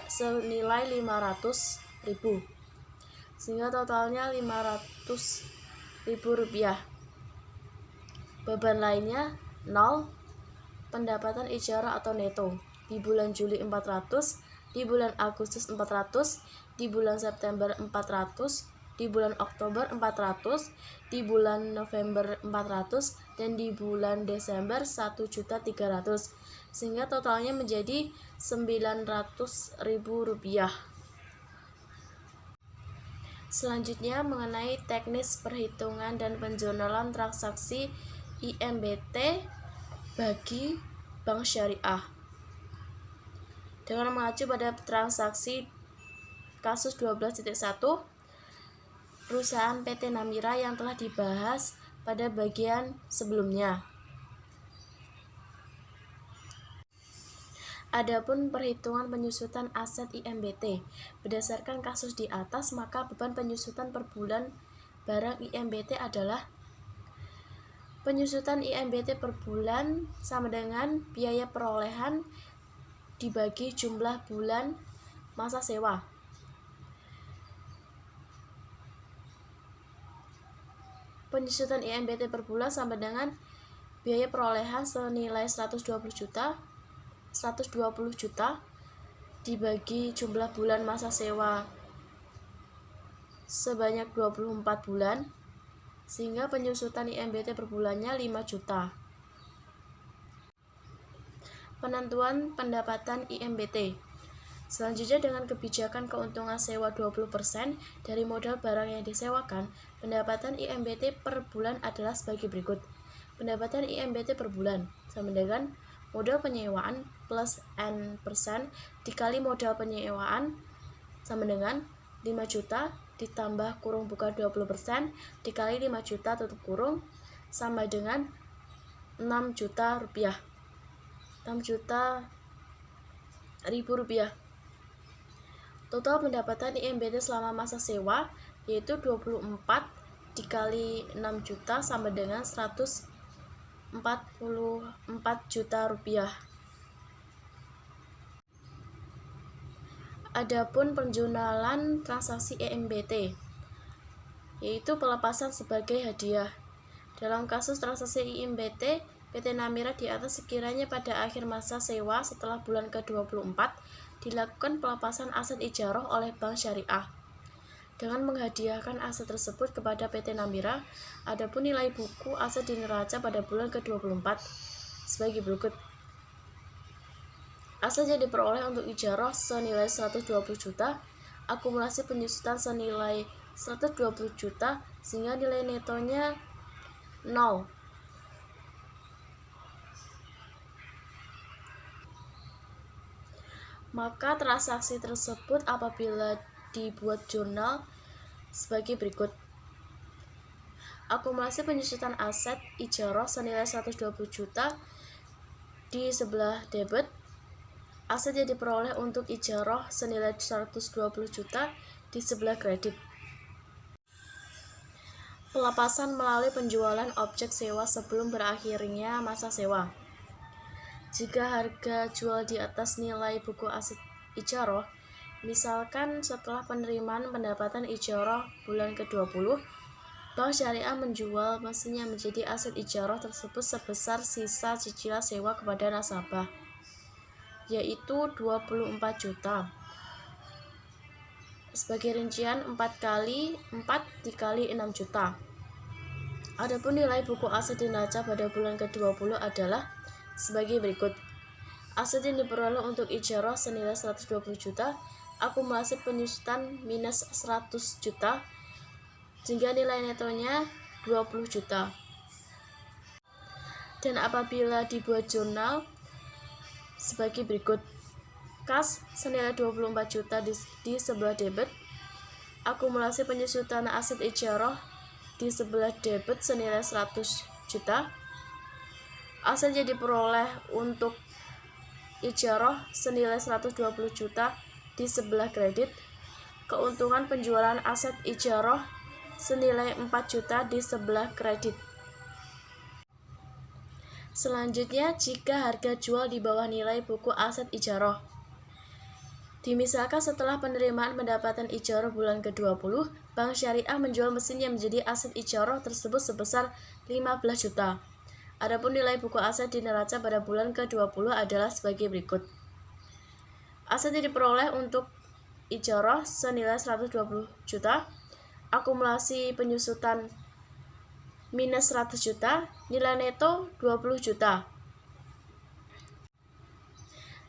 senilai 500.000, sehingga totalnya 500.000 rupiah. Beban lainnya 0, pendapatan ijarah atau neto di bulan Juli 400, di bulan Agustus 400, di bulan September 400, di bulan Oktober 400, di bulan November 400, dan di bulan Desember 1.300.000, sehingga totalnya menjadi 900.000 rupiah. Selanjutnya mengenai teknis perhitungan dan penjurnalan transaksi IMBT bagi bank syariah. Dengan mengacu pada transaksi kasus 12.1 perusahaan PT Namira yang telah dibahas pada bagian sebelumnya. Adapun perhitungan penyusutan aset IMBT berdasarkan kasus di atas, maka beban penyusutan per bulan barang IMBT adalah penyusutan IMBT per bulan sama dengan biaya perolehan dibagi jumlah bulan masa sewa. Penyusutan IMBT per bulan sama dengan biaya perolehan senilai 120 juta dibagi jumlah bulan masa sewa sebanyak 24 bulan, sehingga penyusutan IMBT per bulannya 5 juta. Penentuan pendapatan IMBT. Selanjutnya, dengan kebijakan keuntungan sewa 20% dari modal barang yang disewakan, pendapatan IMBT per bulan adalah sebagai berikut. Pendapatan IMBT per bulan sama dengan modal penyewaan plus N% dikali modal penyewaan sama dengan 5 juta ditambah kurung buka 20% dikali 5 juta tutup kurung sama dengan 6 juta rupiah. 6 juta ribu rupiah. Total pendapatan IMBT selama masa sewa yaitu 24 dikali 6 juta sama dengan 144 juta rupiah. Adapun penjualan transaksi IMBT yaitu pelepasan sebagai hadiah. Dalam kasus transaksi IMBT, PT Namira di atas sekiranya pada akhir masa sewa setelah bulan ke-24 dilakukan pelepasan aset ijarah oleh Bank Syariah dengan menghadiahkan aset tersebut kepada PT Namira. Adapun nilai buku aset di neraca pada bulan ke-24 sebagai berikut. Aset yang diperoleh untuk ijarah senilai 120 juta, akumulasi penyusutan senilai 120 juta sehingga nilai netonya 0. Maka transaksi tersebut apabila dibuat jurnal sebagai berikut. Akumulasi penyusutan aset ijarah senilai 120 juta di sebelah debit. Aset yang diperoleh untuk ijarah senilai 120 juta di sebelah kredit. Pelepasan melalui penjualan objek sewa sebelum berakhirnya masa sewa. Jika harga jual di atas nilai buku aset ijarah, misalkan setelah penerimaan pendapatan ijarah bulan ke-20, Bank Syariah menjual mesin yang menjadi aset ijarah tersebut sebesar sisa cicilan sewa kepada nasabah, yaitu 24 juta. Sebagai rincian 4 kali 4 dikali 6 juta. Adapun nilai buku aset di neraca pada bulan ke-20 adalah sebagai berikut. Aset yang diperoleh untuk ijarah senilai 120 juta, akumulasi penyusutan minus 100 juta, sehingga nilai netonya 20 juta. Dan apabila dibuat jurnal sebagai berikut. Kas senilai 24 juta di sebelah debit, akumulasi penyusutan aset ijarah di sebelah debit senilai 100 juta, aset yang diperoleh untuk ijarah senilai 120 juta di sebelah kredit, keuntungan penjualan aset ijarah senilai 4 juta di sebelah kredit. Selanjutnya, jika harga jual di bawah nilai buku aset ijarah. Dimisalkan setelah penerimaan pendapatan ijarah bulan ke-20, Bank Syariah menjual mesin yang menjadi aset ijarah tersebut sebesar 15 juta. Adapun nilai buku aset di neraca pada bulan ke-20 adalah sebagai berikut. Aset yang diperoleh untuk ijarah senilai 120 juta, akumulasi penyusutan minus 100 juta, nilai neto 20 juta.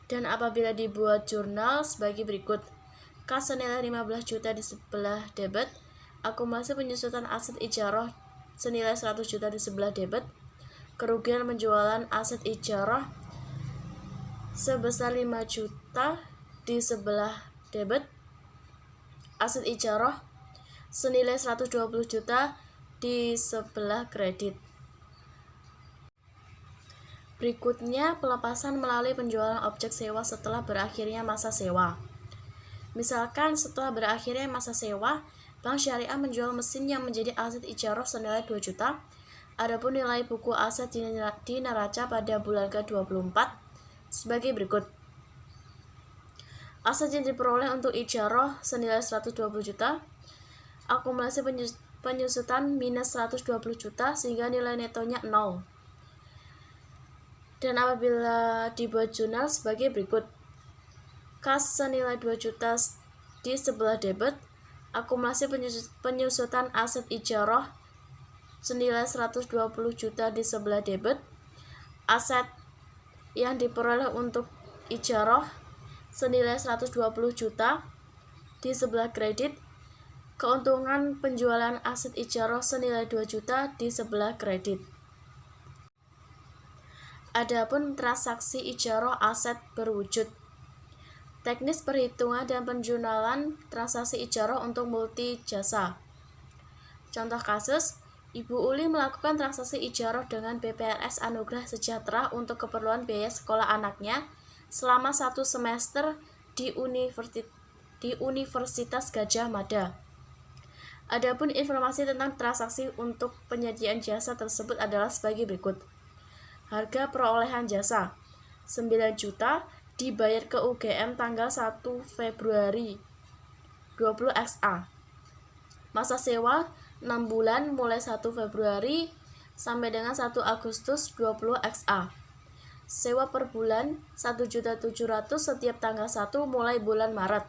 Dan apabila dibuat jurnal sebagai berikut. Kas senilai 15 juta di sebelah debit, akumulasi penyusutan aset ijarah senilai 100 juta di sebelah debit, kerugian penjualan aset ijarah sebesar 5 juta di sebelah debit, aset ijarah senilai 120 juta di sebelah kredit. Berikutnya, pelepasan melalui penjualan objek sewa setelah berakhirnya masa sewa. Misalkan setelah berakhirnya masa sewa, Bank Syariah menjual mesin yang menjadi aset ijarah senilai 2 juta. Adapun nilai buku aset di neraca pada bulan ke-24 sebagai berikut. Aset yang diperoleh untuk ijarah senilai 120 juta, akumulasi penyusutan minus 120 juta sehingga nilai netonya 0. Dan apabila dibuat jurnal sebagai berikut. Kas senilai 2 juta di sebelah debit, akumulasi penyusutan aset ijarah senilai 120 juta di sebelah debit, aset yang diperoleh untuk ijarah senilai 120 juta di sebelah kredit, keuntungan penjualan aset ijarah senilai 2 juta di sebelah kredit. Adapun transaksi ijarah aset berwujud. Teknis perhitungan dan penjualan transaksi ijarah untuk multi jasa. Contoh kasus, Ibu Uli melakukan transaksi ijarah dengan BPRS Anugerah Sejahtera untuk keperluan biaya sekolah anaknya selama 1 semester di Universitas Gadjah Mada. Adapun informasi tentang transaksi untuk penyediaan jasa tersebut adalah sebagai berikut. Harga perolehan jasa 9 juta dibayar ke UGM tanggal 1 Februari 20 XA. Masa sewa 6 bulan mulai 1 Februari sampai dengan 1 Agustus 20 XA. Sewa per bulan 1.700.000 setiap tanggal 1 mulai bulan Maret.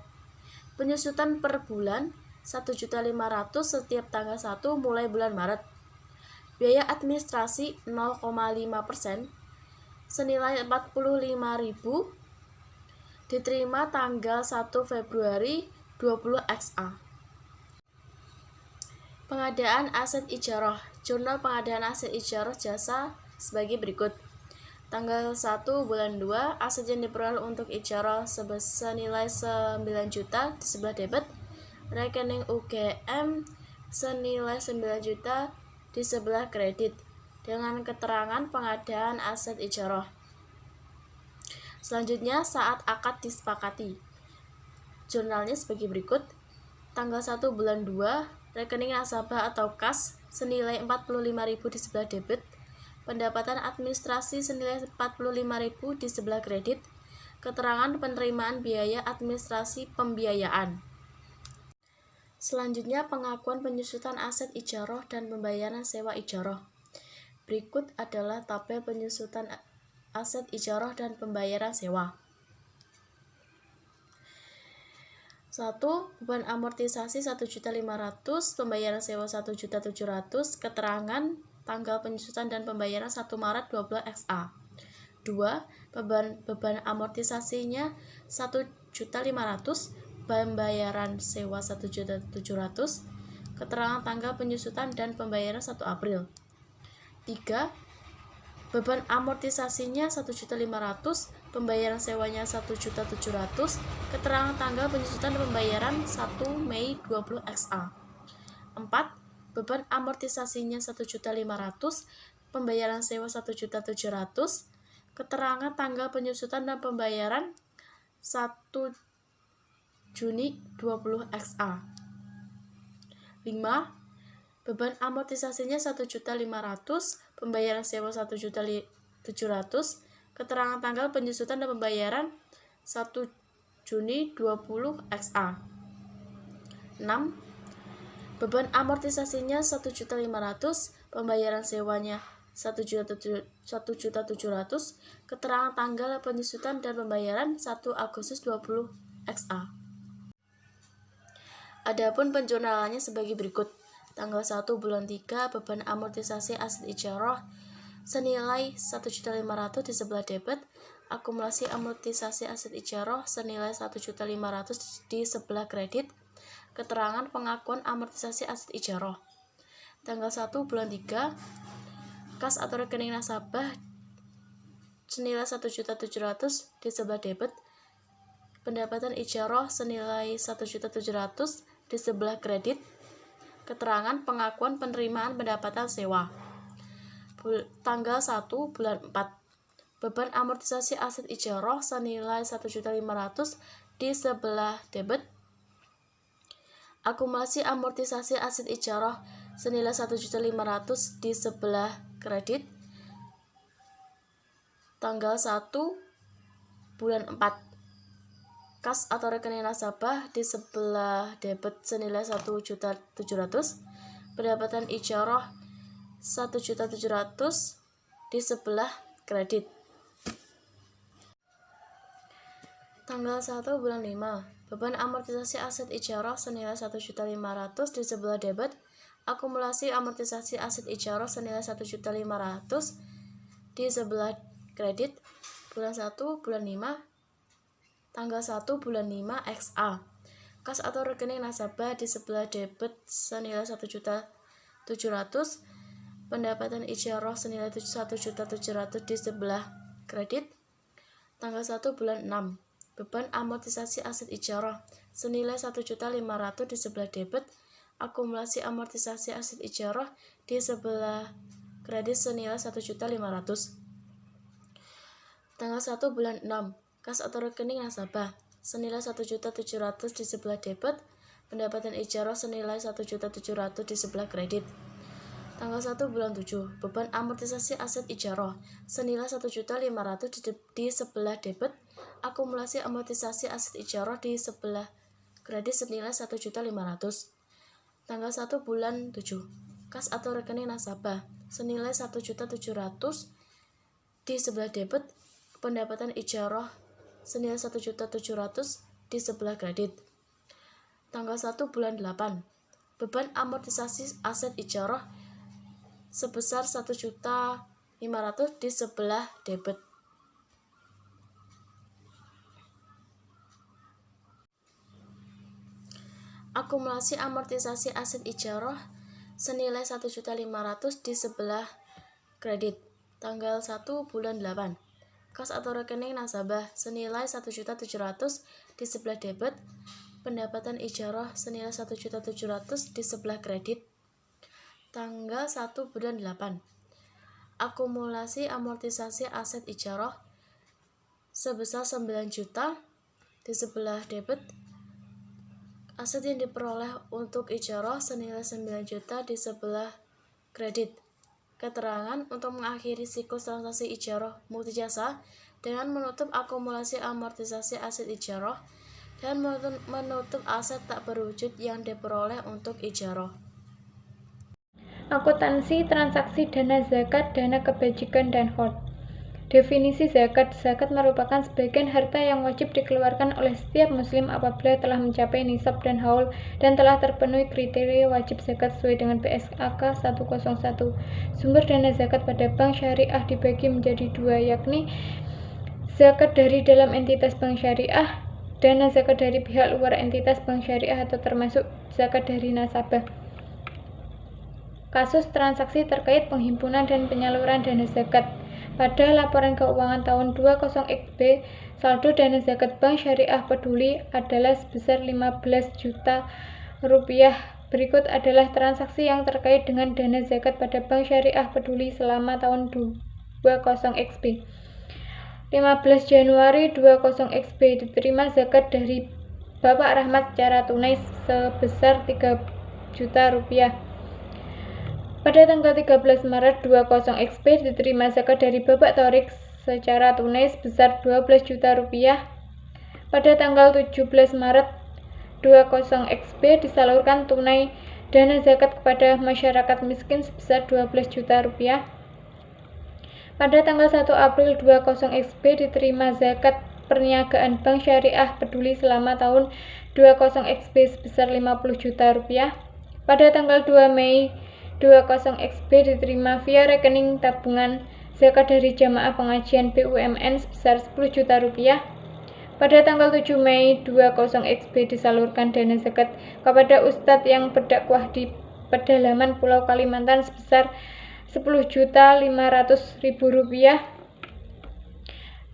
Penyusutan per bulan 1.500.000 setiap tanggal 1 mulai bulan Maret. Biaya administrasi 0,5% senilai 45.000 diterima tanggal 1 Februari 20 XA. Pengadaan aset ijarah. Jurnal pengadaan aset ijarah jasa sebagai berikut. Tanggal 1 bulan 2, aset yang diperoleh untuk ijarah senilai 9 juta di sebelah debit, rekening UGM senilai 9 juta di sebelah kredit, dengan keterangan pengadaan aset ijarah. Selanjutnya, saat akad disepakati. Jurnalnya sebagai berikut. Tanggal 1 bulan 2, rekening nasabah atau kas senilai 45.000 di sebelah debit, pendapatan administrasi senilai 45.000 di sebelah kredit, keterangan penerimaan biaya administrasi pembiayaan. Selanjutnya, pengakuan penyusutan aset ijarah dan pembayaran sewa ijarah. Berikut adalah tabel penyusutan aset ijarah dan pembayaran sewa. 1. Beban amortisasi 1.500.000, pembayaran sewa 1.700.000, keterangan tanggal penyusutan dan pembayaran 1 Maret 20 XA. 2. Beban amortisasinya 1.500.000, pembayaran sewa 1.700.000, keterangan tanggal penyusutan dan pembayaran 1 April. 3. Beban amortisasinya 1.500.000, pembayaran sewanya 1.700.000, keterangan tanggal penyusutan dan pembayaran 1 Mei 20 XA. 4. Beban amortisasinya 1.500.000, pembayaran sewa 1.700.000, keterangan tanggal penyusutan dan pembayaran 1 Juni 20 XA. 5. Beban amortisasinya 1.500.000, pembayaran sewa 1.700.000, keterangan tanggal penyusutan dan pembayaran 1 Juni 20 XA. 6. Beban amortisasinya 1.500.000, pembayaran sewanya 1.700.000, keterangan tanggal penyusutan dan pembayaran 1 Agustus 20 XA. Adapun penjurnalannya sebagai berikut. Tanggal 1 bulan 3, beban amortisasi aset ijarah senilai 1.500.000 di sebelah debit, akumulasi amortisasi aset ijarah senilai 1.500.000 di sebelah kredit, keterangan pengakuan amortisasi aset ijarah. Tanggal 1 bulan 3, kas atau rekening nasabah senilai 1.700.000 di sebelah debit, pendapatan ijarah senilai 1.700.000 di sebelah kredit, keterangan pengakuan penerimaan pendapatan sewa. Tanggal 1 bulan 4, beban amortisasi aset ijarah senilai 1.500.000 di sebelah debit, akumulasi amortisasi aset ijarah senilai 1.500.000 di sebelah kredit. Tanggal 1 bulan 4, kas atau rekening nasabah di sebelah debit senilai 1.700.000, pendapatan ijarah 1.700.000 di sebelah kredit. Tanggal 1 bulan 5, beban amortisasi aset ijarah senilai 1.500.000 di sebelah debit, akumulasi amortisasi aset ijarah senilai 1.500.000 di sebelah kredit. Bulan 1 bulan 5, tanggal 1 bulan 5 XA, kas atau rekening nasabah di sebelah debit senilai 1.700.000, pendapatan ijarah senilai 1.700.000 di sebelah kredit. Tanggal 1 bulan 6, beban amortisasi aset ijarah senilai 1.500.000 di sebelah debit, akumulasi amortisasi aset ijarah di sebelah kredit senilai 1.500.000. Tanggal 1 bulan 6, kas atau rekening nasabah senilai 1.700.000 di sebelah debit, pendapatan ijarah senilai 1.700.000 di sebelah kredit. Tanggal 1 bulan 7, beban amortisasi aset ijarah senilai 1.500.000 di sebelah debit, akumulasi amortisasi aset ijarah di sebelah kredit senilai 1.500.000. Tanggal 1 bulan 7, kas atau rekening nasabah senilai 1.700.000 di sebelah debit, pendapatan ijarah senilai 1.700.000 di sebelah kredit. Tanggal 1 bulan 8, beban amortisasi aset ijarah sebesar 1.500.000 di sebelah debit. Akumulasi amortisasi aset ijarah senilai 1.500.000 di sebelah kredit. Tanggal 1 bulan 8, kas atau rekening nasabah senilai 1.700.000 di sebelah debit, pendapatan ijarah senilai 1.700.000 di sebelah kredit. Tanggal 1 bulan 8, akumulasi amortisasi aset ijarah sebesar 9 juta di sebelah debit, aset yang diperoleh untuk ijarah senilai 9 juta di sebelah kredit. Keterangan untuk mengakhiri siklus transaksi ijarah multijasa dengan menutup akumulasi amortisasi aset ijarah dan menutup aset tak berwujud yang diperoleh untuk ijarah. Akuntansi transaksi dana zakat, dana kebajikan, dan hold. Definisi zakat. Zakat merupakan sebagian harta yang wajib dikeluarkan oleh setiap muslim apabila telah mencapai nisab dan haul dan telah terpenuhi kriteria wajib zakat sesuai dengan PSAK 101. Sumber dana zakat pada bank syariah dibagi menjadi dua, yakni zakat dari dalam entitas bank syariah, dana zakat dari pihak luar entitas bank syariah atau termasuk zakat dari nasabah. Kasus transaksi terkait penghimpunan dan penyaluran dana zakat. Pada laporan keuangan tahun 20XB, saldo dana zakat Bank Syariah Peduli adalah sebesar 15 juta rupiah. Berikut adalah transaksi yang terkait dengan dana zakat pada Bank Syariah Peduli selama tahun 20XB. 15 Januari 20XB diterima zakat dari Bapak Rahmat secara tunai sebesar 3 juta rupiah. Pada tanggal 13 Maret 20XB diterima zakat dari Bapak Thorik secara tunai sebesar 12 juta rupiah. Pada tanggal 17 Maret 20XB disalurkan tunai dana zakat kepada masyarakat miskin sebesar 12 juta rupiah. Pada tanggal 1 April 20XB diterima zakat perniagaan Bank Syariah Peduli selama tahun 20XB sebesar 50 juta rupiah. Pada tanggal 2 Mei 20XB diterima via rekening tabungan zakat dari jamaah pengajian BUMN sebesar 10 juta rupiah. Pada tanggal 7 Mei 20XB disalurkan dana zakat kepada ustadz yang berdakwah di pedalaman Pulau Kalimantan sebesar 10.500.000 rupiah.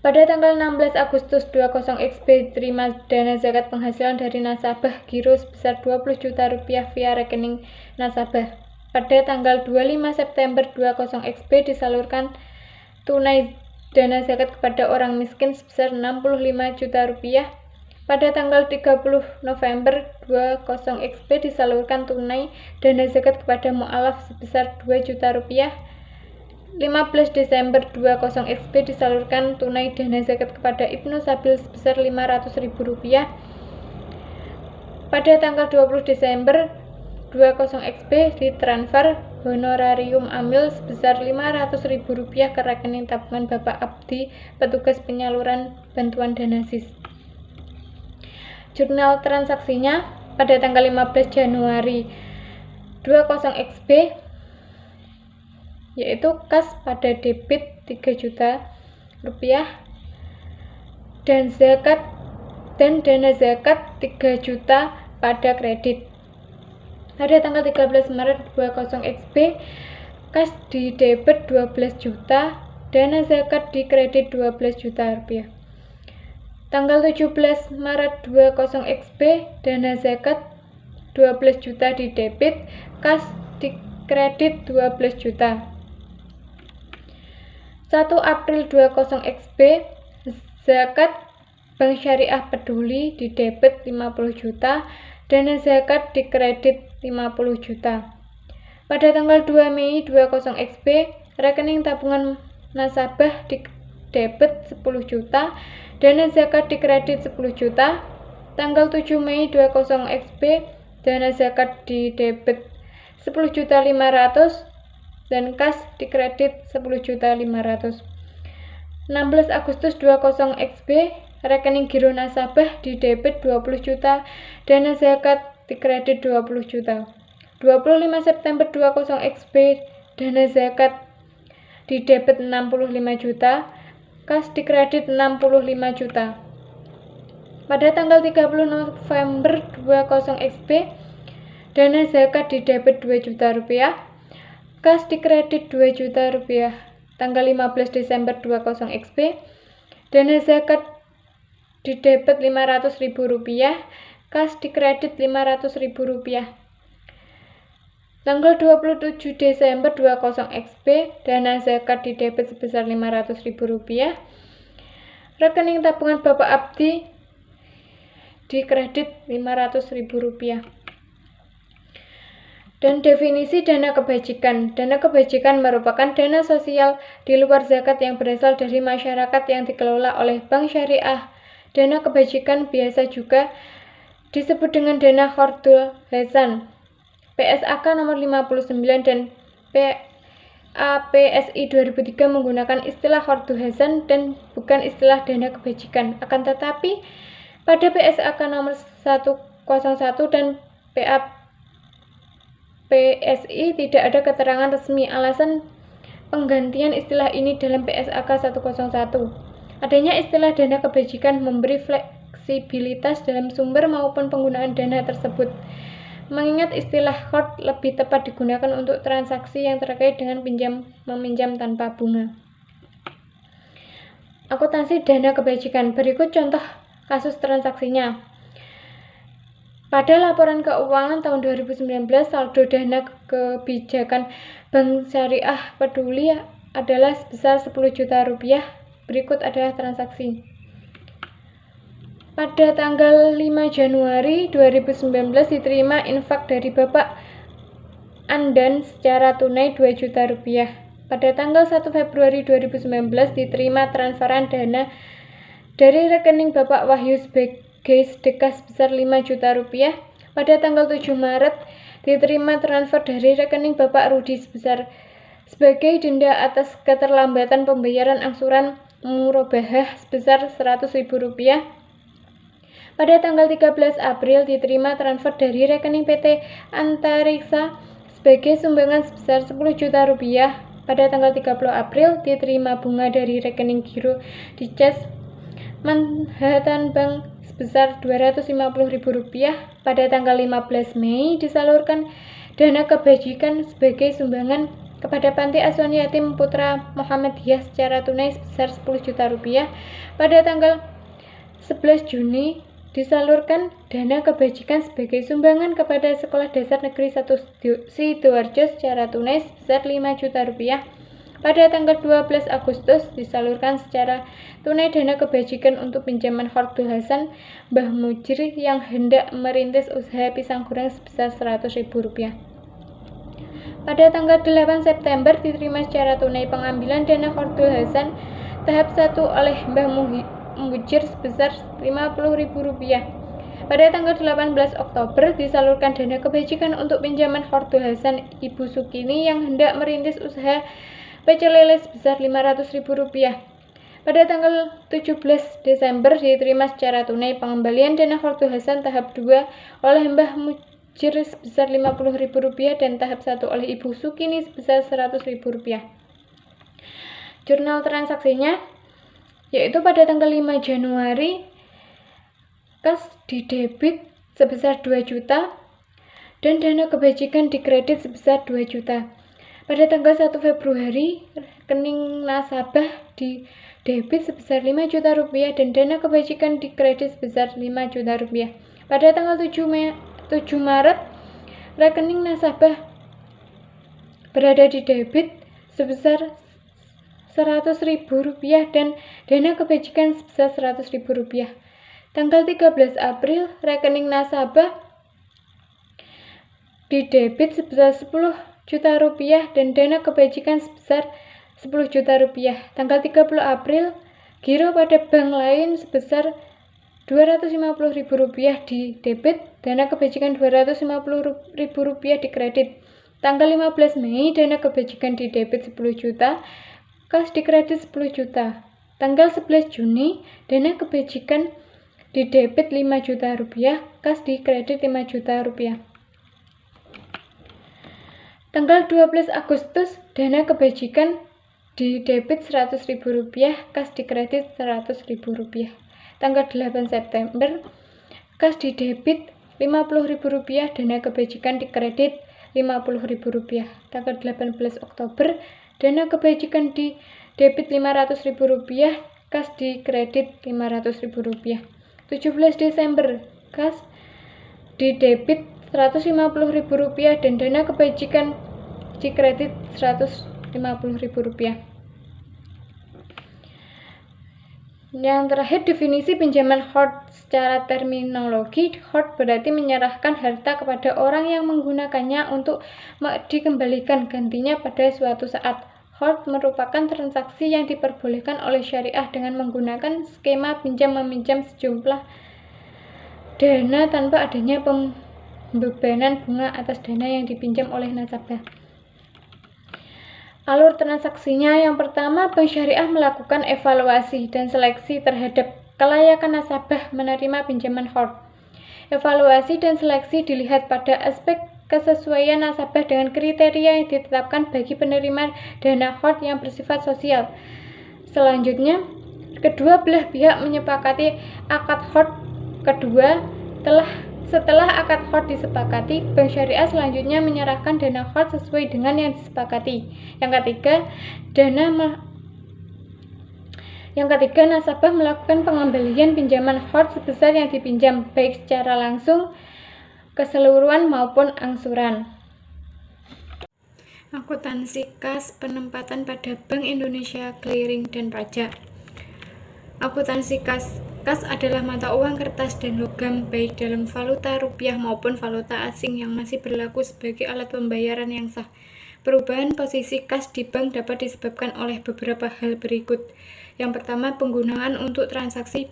Pada tanggal 16 Agustus 20XB diterima dana zakat penghasilan dari nasabah giro sebesar 20 juta rupiah via rekening nasabah. Pada tanggal 25 September 20XB disalurkan tunai dana zakat kepada orang miskin sebesar 65 juta rupiah. Pada tanggal 30 November 20XB disalurkan tunai dana zakat kepada mu'alaf sebesar 2 juta rupiah. 15 Desember 20XB disalurkan tunai dana zakat kepada Ibnu Sabil sebesar 500.000 rupiah. Pada tanggal 20 Desember 20XB ditransfer honorarium amil sebesar 500.000 rupiah ke rekening tabungan Bapak Abdi, petugas penyaluran bantuan dana SIS. Jurnal transaksinya pada tanggal 15 Januari 20XB yaitu kas pada debit 3 juta rupiah dan zakat dan dana zakat 3 juta pada kredit. Pada tanggal 13 Maret 20XB kas di debit 12 juta, dana zakat di kredit 12 juta rupiah. Tanggal 17 Maret 20 XB, dana zakat 12 juta di debit, kas di kredit 12 juta. 1 April 20 XB, zakat Bank Syariah Peduli di debit 50 juta, dana zakat di kredit 50 juta. Pada tanggal 2 Mei 20 XB, rekening tabungan nasabah di debit 10 juta, dana zakat di kredit 10 juta. Tanggal 7 Mei 20 XB, dana zakat di debit 10.500.000 dan kas di kredit 10.500.000. 16 Agustus 20 XB, rekening giro nasabah di debit 20 juta, dana zakat di kredit 20 juta. 25 September 20 XB, dana zakat di debit 65 juta, kas di kredit 65 juta. Pada tanggal 30 November 20 XB, dana zakat di debit 2 juta rupiah, kas di kredit 2 juta rupiah. Tanggal 15 Desember 20 XB, dana zakat di debit 500.000 rupiah, kas di kredit 500.000 rupiah. Tanggal 27 Desember 20 XB, dana zakat di debit sebesar 500.000 rupiah. Rekening tabungan Bapak Abdi di kredit 500.000 rupiah. Dan definisi dana kebajikan. Dana kebajikan merupakan dana sosial di luar zakat yang berasal dari masyarakat yang dikelola oleh Bank Syariah. Dana kebajikan biasa juga disebut dengan dana Khordul Hasan. PSAK nomor 59 dan PAPSI 2003 menggunakan istilah Khordul Hasan dan bukan istilah dana kebajikan. Akan tetapi, pada PSAK nomor 101 dan PAPSI tidak ada keterangan resmi alasan penggantian istilah ini dalam PSAK 101. Adanya istilah dana kebajikan memberi fleksibilitas dalam sumber maupun penggunaan dana tersebut. Mengingat istilah khord lebih tepat digunakan untuk transaksi yang terkait dengan meminjam tanpa bunga. Akuntansi dana kebajikan. Berikut contoh kasus transaksinya. Pada laporan keuangan tahun 2019, saldo dana kebijakan Bank Syariah Peduli adalah sebesar 10 juta rupiah. Berikut adalah transaksi. Pada tanggal 5 Januari 2019 diterima infak dari Bapak Andan secara tunai 2 juta rupiah. Pada tanggal 1 Februari 2019 diterima transferan dana dari rekening Bapak Wahyu sebagai sedekah sebesar 5 juta rupiah. Pada tanggal 7 Maret diterima transfer dari rekening Bapak Rudi sebagai denda atas keterlambatan pembayaran angsuran murabahah sebesar 100.000 rupiah. Pada tanggal 13 April diterima transfer dari rekening PT Antariksa sebagai sumbangan sebesar 10 juta rupiah. Pada tanggal 30 April diterima bunga dari rekening giro di Chase Manhattan Bank sebesar 250.000 rupiah. Pada tanggal 15 Mei disalurkan dana kebajikan sebagai sumbangan kepada Panti Asuhan Yatim Putra Muhammadiyah secara tunai sebesar 10 juta rupiah. Pada tanggal 11 Juni disalurkan dana kebajikan sebagai sumbangan kepada Sekolah Dasar Negeri 1 Sidoarjo secara tunai sebesar 5 juta rupiah. Pada tanggal 12 Agustus disalurkan secara tunai dana kebajikan untuk pinjaman Khordul Hasan Mbah Mujir yang hendak merintis usaha pisang goreng sebesar 100.000 rupiah. Pada tanggal 8 September diterima secara tunai pengambilan dana Khordul Hasan tahap 1 oleh Mbah Mujir sebesar 50.000 rupiah. Pada tanggal 18 Oktober disalurkan dana kebajikan untuk pinjaman Khordul Hasan Ibu Sukini yang hendak merintis usaha pecel lele sebesar 500.000 rupiah. Pada tanggal 17 Desember diterima secara tunai pengembalian dana Khordul Hasan tahap 2 oleh Mbah Mujir sebesar 50.000 rupiah dan tahap 1 oleh Ibu Sukini sebesar 100.000 rupiah. Jurnal transaksinya yaitu pada tanggal 5 Januari kas di debit sebesar 2 juta dan dana kebajikan di kredit sebesar 2 juta. Pada tanggal 1 Februari, rekening nasabah di debit sebesar 5 juta rupiah dan dana kebajikan di kredit sebesar 5 juta rupiah. Pada tanggal 7 Maret, rekening nasabah berada di debit sebesar Rp100.000 dan dana kebajikan sebesar Rp100.000. Tanggal 13 April, rekening nasabah di debit sebesar 10 juta rupiah dan dana kebajikan sebesar 10 juta rupiah. Tanggal 30 April, giro pada bank lain sebesar Rp250.000 di debit, dana kebajikan Rp250.000 di kredit. Tanggal 15 Mei, dana kebajikan di debit 10 juta, kas di kredit 10 juta. Tanggal 11 Juni, dana kebajikan di debit 5 juta rupiah, kas di kredit 5 juta rupiah. Tanggal 12 Agustus, dana kebajikan di debit Rp100.000, kas di kredit Rp100.000. Tanggal 8 September, kas di debit Rp50.000, dana kebajikan di kredit Rp50.000. Tanggal 18 Oktober, dana kebajikan di debit Rp500.000, kas di kredit Rp500.000. 17 Desember, kas di debit Rp150.000 dan dana kebajikan di kredit Rp150.000. Yang terakhir, definisi pinjaman hold. Secara terminologi, hold berarti menyerahkan harta kepada orang yang menggunakannya untuk dikembalikan gantinya pada suatu saat. Hold merupakan transaksi yang diperbolehkan oleh syariah dengan menggunakan skema pinjam-meminjam sejumlah dana tanpa adanya pembebanan bunga atas dana yang dipinjam oleh nasabah. Alur transaksinya, yang pertama, bank syariah melakukan evaluasi dan seleksi terhadap kelayakan nasabah menerima pinjaman hold. Evaluasi dan seleksi dilihat pada aspek kesesuaian nasabah dengan kriteria yang ditetapkan bagi penerima dana hold yang bersifat sosial. Selanjutnya, kedua belah pihak menyepakati akad hold kedua. Setelah akad hold disepakati, bank syariah selanjutnya menyerahkan dana hold sesuai dengan yang disepakati. Yang ketiga, nasabah melakukan pengembalian pinjaman hold sebesar yang dipinjam, baik secara langsung, keseluruhan maupun angsuran. Akuntansi kas, penempatan pada Bank Indonesia, clearing dan pajak. Akuntansi kas. Kas adalah mata uang kertas dan logam baik dalam valuta rupiah maupun valuta asing yang masih berlaku sebagai alat pembayaran yang sah. Perubahan posisi kas di bank dapat disebabkan oleh beberapa hal berikut. Yang pertama, penggunaan untuk transaksi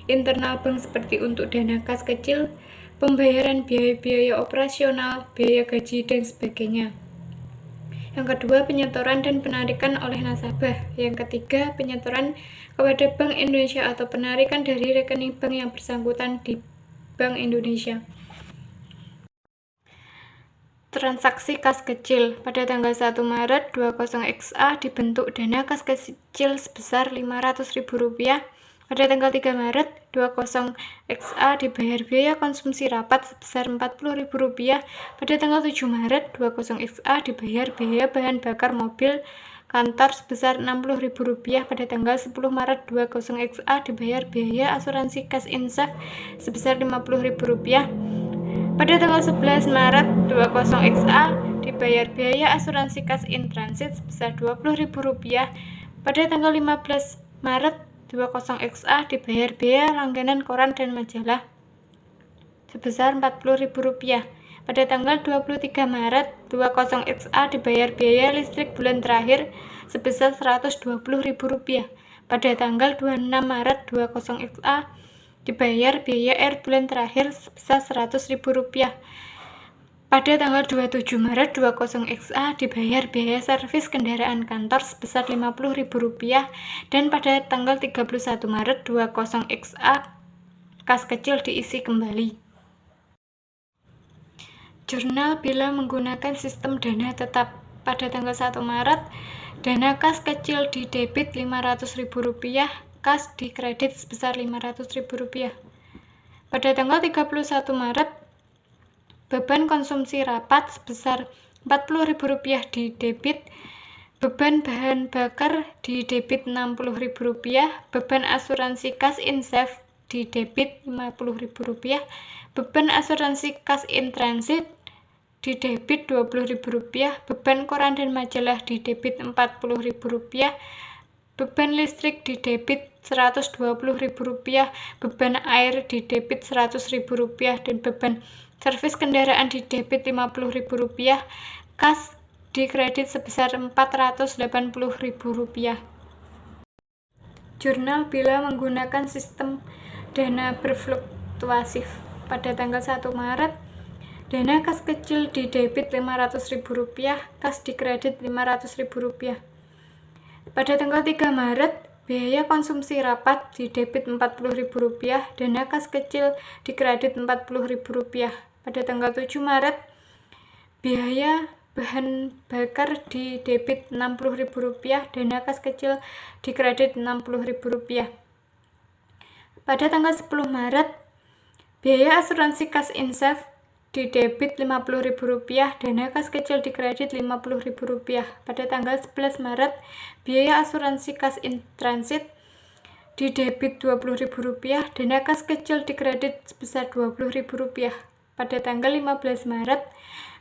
internal bank seperti untuk dana kas kecil, pembayaran biaya-biaya operasional, biaya gaji, dan sebagainya. Yang kedua, penyetoran dan penarikan oleh nasabah. Yang ketiga, penyetoran kepada Bank Indonesia atau penarikan dari rekening bank yang bersangkutan di Bank Indonesia. Transaksi kas kecil. Pada tanggal 1 Maret 20XA dibentuk dana kas kecil sebesar Rp500.000. Pada tanggal 3 Maret 20XA dibayar biaya konsumsi rapat sebesar Rp40.000. Pada tanggal 7 Maret 20XA dibayar biaya bahan bakar mobil kantor sebesar Rp60.000. Pada tanggal 10 Maret 20XA dibayar biaya asuransi Kas Insaf sebesar Rp50.000. Pada tanggal 11 Maret 20XA dibayar biaya asuransi Kas In Transit sebesar Rp20.000. Pada tanggal 15 Maret 20XA dibayar biaya langganan koran dan majalah sebesar Rp40.000. Pada tanggal 23 Maret 20XA dibayar biaya listrik bulan terakhir sebesar Rp120.000. Pada tanggal 26 Maret 20XA dibayar biaya air bulan terakhir sebesar Rp100.000. Pada tanggal 27 Maret 20XA dibayar biaya servis kendaraan kantor sebesar Rp50.000 dan pada tanggal 31 Maret 20XA kas kecil diisi kembali. Jurnal bila menggunakan sistem dana tetap. Pada tanggal 1 Maret, dana kas kecil di debit Rp500.000, kas di kredit sebesar Rp500.000. Pada tanggal 31 Maret, beban konsumsi rapat sebesar Rp40.000 di debit, beban bahan bakar di debit Rp60.000, beban asuransi cash in safe di debit Rp50.000, beban asuransi cash in transit di debit Rp20.000, beban koran dan majalah di debit Rp40.000, beban listrik di debit Rp120.000, beban air di debit Rp100.000, dan beban servis kendaraan di debit Rp50.000, kas di kredit sebesar Rp480.000. Jurnal bila menggunakan sistem dana berfluktuatif. Pada tanggal 1 Maret, dana kas kecil di debit Rp500.000, kas di kredit Rp500.000. Pada tanggal 3 Maret, biaya konsumsi rapat di debit Rp40.000, dana kas kecil di kredit Rp40.000. Pada tanggal 7 Maret, biaya bahan bakar di debit Rp60.000, dana kas kecil di kredit Rp60.000. Pada tanggal 10 Maret, biaya asuransi cash in safe di debit Rp50.000, dana kas kecil di kredit Rp50.000. Pada tanggal 11 Maret, biaya asuransi cash in transit di debit Rp20.000, dana kas kecil di kredit sebesar Rp20.000. Pada tanggal 15 Maret,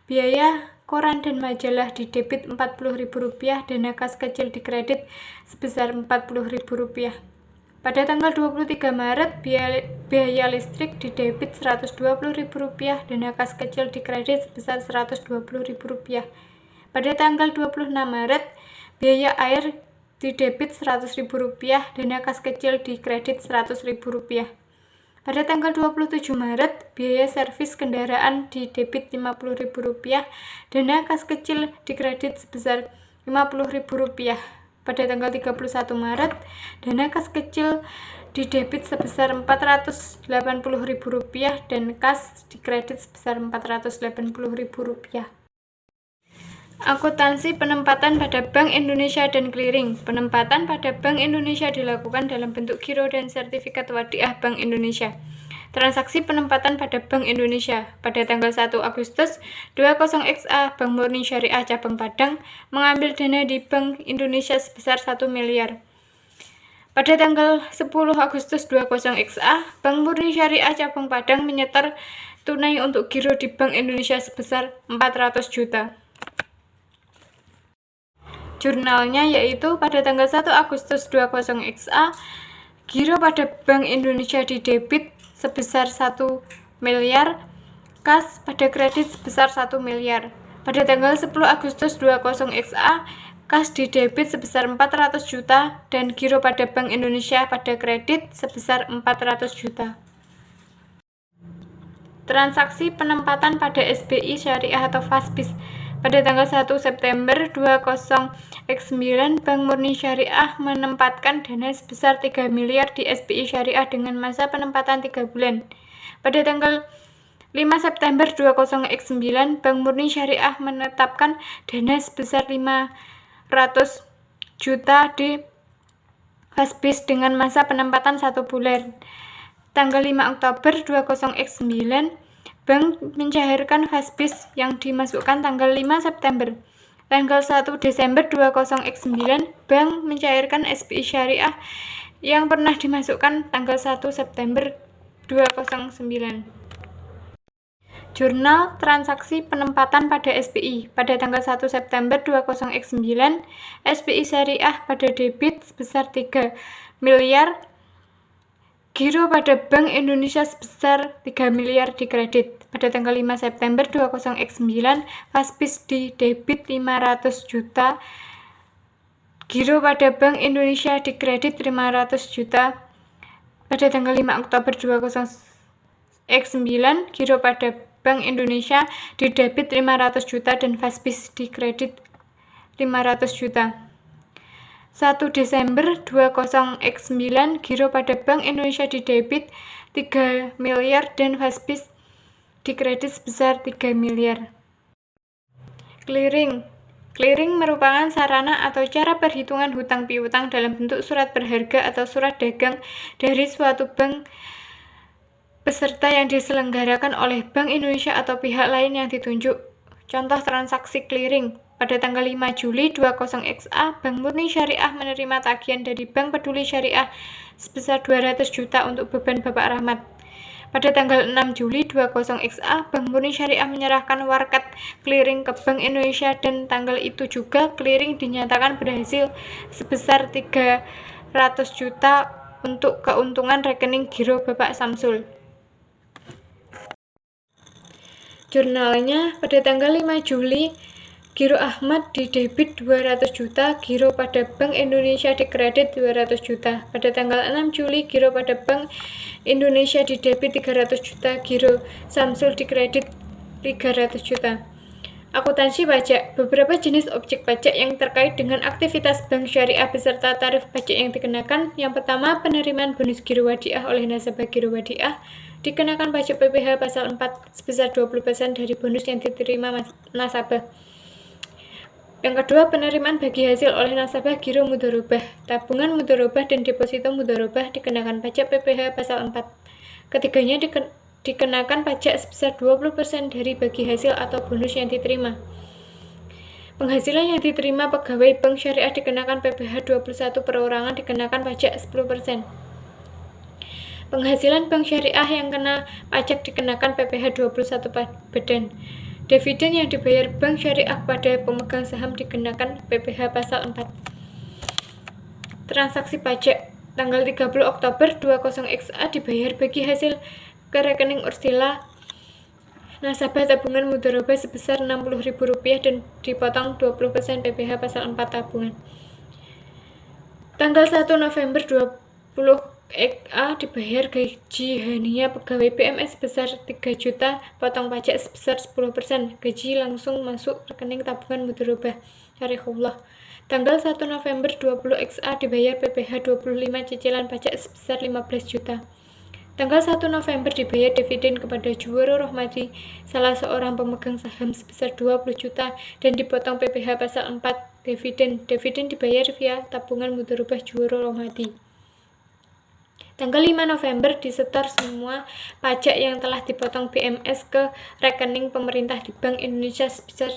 biaya koran dan majalah di debit Rp40.000, dana kas kecil di kredit sebesar Rp40.000. Pada tanggal 23 Maret, biaya listrik di debit Rp120.000, dana kas kecil di kredit sebesar Rp120.000. Pada tanggal 26 Maret, biaya air di debit Rp100.000, dana kas kecil di kredit Rp100.000. Pada tanggal 27 Maret, biaya servis kendaraan di debit Rp50.000, dana kas kecil di kredit sebesar Rp50.000. Pada tanggal 31 Maret, dana kas kecil di debit sebesar Rp480.000 dan kas di kredit sebesar Rp480.000. Akuntansi penempatan pada Bank Indonesia dan Clearing. Penempatan pada Bank Indonesia dilakukan dalam bentuk giro dan sertifikat wadiah Bank Indonesia. Transaksi penempatan pada Bank Indonesia. Pada tanggal 1 Agustus 20XA, Bank Murni Syariah Cabang Padang mengambil dana di Bank Indonesia sebesar 1 miliar. Pada tanggal 10 Agustus 20XA, Bank Murni Syariah Cabang Padang menyetor tunai untuk giro di Bank Indonesia sebesar 400 juta. Jurnalnya yaitu pada tanggal 1 Agustus 20XA, giro pada Bank Indonesia di debit sebesar 1 miliar, kas pada kredit sebesar 1 miliar. Pada tanggal 10 Agustus 20XA, kas di debit sebesar 400 juta dan giro pada Bank Indonesia pada kredit sebesar 400 juta. Transaksi penempatan pada SBI Syariah atau FASBIS. Pada tanggal 1 September 2009, Bank Murni Syariah menempatkan dana sebesar 3 miliar di SBI Syariah dengan masa penempatan 3 bulan. Pada tanggal 5 September 2009, Bank Murni Syariah menetapkan dana sebesar 500 juta di FASBIS dengan masa penempatan 1 bulan. Tanggal 5 Oktober 2009, Bank mencairkan FASBIS yang dimasukkan tanggal 5 September. Tanggal 1 Desember 2009, Bank mencairkan SBI Syariah yang pernah dimasukkan tanggal 1 September 2009. Jurnal Transaksi Penempatan pada SBI. Pada tanggal 1 September 2009, SBI Syariah pada debit sebesar 3 miliar, giro pada Bank Indonesia sebesar 3 miliar di kredit. Pada tanggal 5 September 2009, FASBIS di debit 500 juta, giro pada Bank Indonesia di kredit 500 juta. Pada tanggal 5 Oktober 2009, giro pada Bank Indonesia di debit 500 juta dan FASBIS di kredit 500 juta. 1 Desember 2009, giro pada Bank Indonesia di debit 3 miliar dan FASBIS di kredit sebesar 3 miliar. Clearing. Clearing merupakan sarana atau cara perhitungan hutang piutang dalam bentuk surat berharga atau surat dagang dari suatu bank peserta yang diselenggarakan oleh Bank Indonesia atau pihak lain yang ditunjuk Contoh transaksi clearing. Pada tanggal 5 Juli 20XA, Bank Murni Syariah menerima tagihan dari Bank Peduli Syariah sebesar 200 juta untuk beban Bapak Rahmat. Pada tanggal 6 Juli 20XA, Bank Murni Syariah menyerahkan warkat clearing ke Bank Indonesia dan tanggal itu juga clearing dinyatakan berhasil sebesar 300 juta untuk keuntungan rekening giro Bapak Samsul. Jurnalnya, pada tanggal 5 Juli, giro Ahmad didebit 200 juta, giro pada Bank Indonesia dikredit 200 juta. Pada tanggal 6 Juli, giro pada Bank Indonesia didebit 300 juta, giro Samsul dikredit 300 juta. Akuntansi pajak. Beberapa jenis objek pajak yang terkait dengan aktivitas bank syariah beserta tarif pajak yang dikenakan. Yang pertama, penerimaan bonus giro wadiah oleh nasabah giro wadiah. Dikenakan pajak PPh pasal 4 sebesar 20% dari bonus yang diterima nasabah. Yang kedua, penerimaan bagi hasil oleh nasabah giro mudharabah. Tabungan mudharabah dan deposito mudharabah dikenakan pajak PPh pasal 4. Ketiganya dikenakan pajak sebesar 20% dari bagi hasil atau bonus yang diterima. Penghasilan yang diterima pegawai bank syariah dikenakan PPh 21 perorangan dikenakan pajak 10%. Penghasilan bank syariah yang kena pajak dikenakan PPh 21 badan. Dividen yang dibayar bank syariah pada pemegang saham dikenakan PPh pasal 4. Transaksi pajak. Tanggal 30 Oktober 20XA dibayar bagi hasil ke rekening Ursila nasabah tabungan mudharabah sebesar Rp60.000 dan dipotong 20% PPh pasal 4 tabungan. Tanggal 1 November 20XA dibayar gaji hania pegawai PMS sebesar 3 juta, potong pajak sebesar 10%. Gaji langsung masuk rekening tabungan mudharabah syariahullah. Tanggal 1 November 20XA dibayar PPh 25 cicilan pajak sebesar 15 juta. Tanggal 1 November dibayar dividen kepada Juworo Rohmadi, salah seorang pemegang saham sebesar 20 juta dan dipotong PPh pasal 4 dividen. Dividen dibayar via tabungan mudharabah Juworo Rohmadi. Tanggal 5 November disetor semua pajak yang telah dipotong BMS ke rekening pemerintah di Bank Indonesia sebesar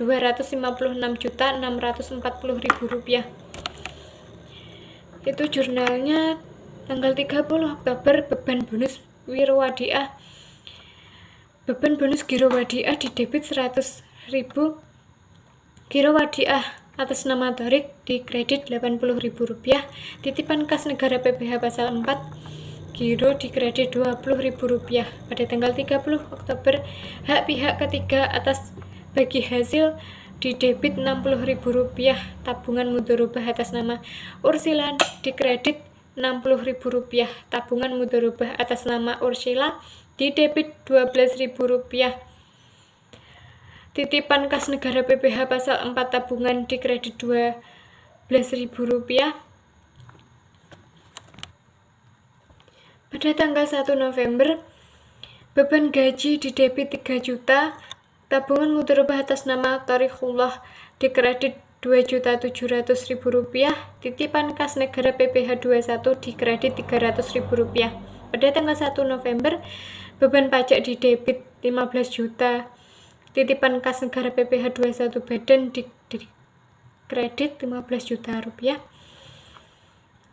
Rp256.640.000. Itu jurnalnya. Tanggal 30 Oktober, beban bonus wirowadiah. Beban bonus giro wadiah didebit 100.000. Giro wadiah atas nama Torik dikredit Rp80.000. Titipan kas negara PPh pasal 4. Giro dikredit Rp20.000. Pada tanggal 30 Oktober, hak pihak ketiga atas bagi hasil didebit Rp60.000. Tabungan mudharabah atas nama Ursila dikredit Rp60.000. Tabungan mudharabah atas nama Ursila didebit Rp12.000. Titipan kas negara PPh pasal 4 tabungan dikredit Rp12.000. Pada tanggal 1 November, beban gaji didebit 3 juta. Tabungan mudharabah atas nama Thariqullah dikredit Rp2.700.000. Titipan kas negara PPh 21 dikredit Rp300.000. Pada tanggal 1 November, beban pajak didebit 15 juta. Titipan kas negara PPh 21 badan dikredit Rp15 juta.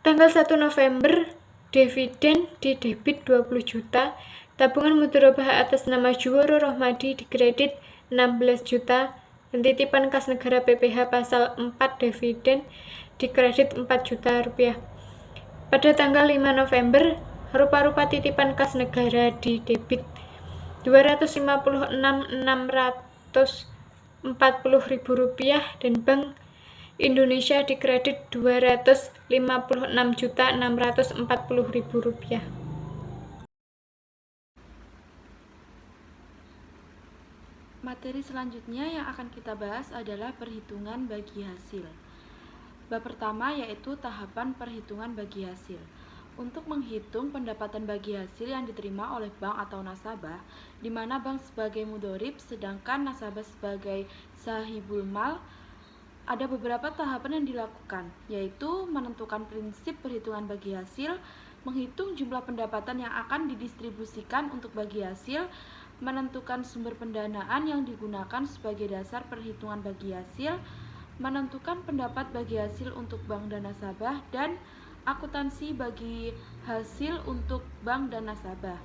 Tanggal 1 November, dividen didebit 20 juta. Tabungan mudharabah atas nama Juworo Rohmadi dikredit 16 juta. Dan titipan kas negara PPh pasal 4 dividen dikredit Rp4 juta. Pada tanggal 5 November, rupa-rupa titipan kas negara didebit Rp256.640.000 dan Bank Indonesia dikredit Rp256.640.000. Materi selanjutnya yang akan kita bahas adalah perhitungan bagi hasil. Bab pertama yaitu tahapan perhitungan bagi hasil. Untuk menghitung pendapatan bagi hasil yang diterima oleh bank atau nasabah, di mana bank sebagai mudhorib sedangkan nasabah sebagai sahibul mal, ada beberapa tahapan yang dilakukan, yaitu menentukan prinsip perhitungan bagi hasil, menghitung jumlah pendapatan yang akan didistribusikan untuk bagi hasil, menentukan sumber pendanaan yang digunakan sebagai dasar perhitungan bagi hasil, menentukan pendapat bagi hasil untuk bank dan nasabah, dan akuntansi bagi hasil untuk bank dan nasabah.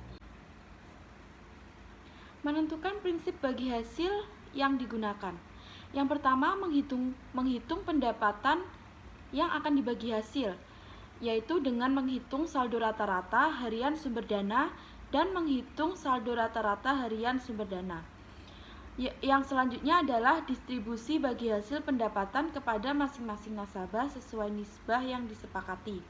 Menentukan prinsip bagi hasil yang digunakan. Yang pertama, menghitung pendapatan yang akan dibagi hasil, yaitu dengan menghitung saldo rata-rata harian sumber dana dan menghitung saldo rata-rata harian sumber dana. Yang selanjutnya adalah distribusi bagi hasil pendapatan kepada masing-masing nasabah sesuai nisbah yang disepakati.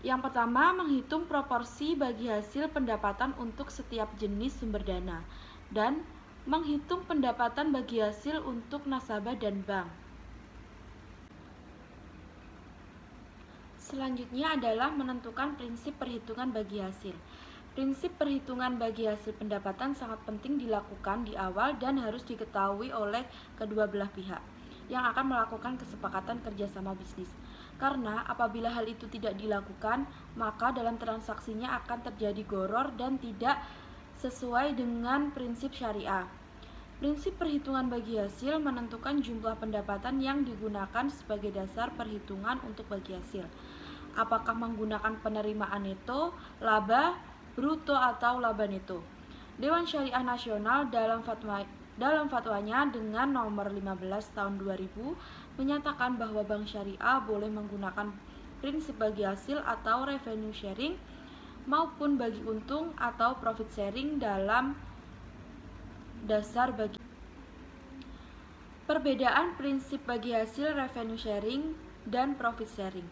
Yang pertama, menghitung proporsi bagi hasil pendapatan untuk setiap jenis sumber dana dan menghitung pendapatan bagi hasil untuk nasabah dan bank. Selanjutnya adalah menentukan prinsip perhitungan bagi hasil. Prinsip perhitungan bagi hasil pendapatan sangat penting dilakukan di awal dan harus diketahui oleh kedua belah pihak yang akan melakukan kesepakatan kerjasama bisnis. Karena apabila hal itu tidak dilakukan, maka dalam transaksinya akan terjadi goror dan tidak sesuai dengan prinsip syariah. Prinsip perhitungan bagi hasil menentukan jumlah pendapatan yang digunakan sebagai dasar perhitungan untuk bagi hasil. Apakah menggunakan penerimaan neto, laba, bruto atau laba neto. Dewan Syariah Nasional dalam fatwanya dengan nomor 15 tahun 2000 menyatakan bahwa bank syariah boleh menggunakan prinsip bagi hasil atau revenue sharing maupun bagi untung atau profit sharing dalam dasar bagi. Perbedaan prinsip bagi hasil revenue sharing dan profit sharing.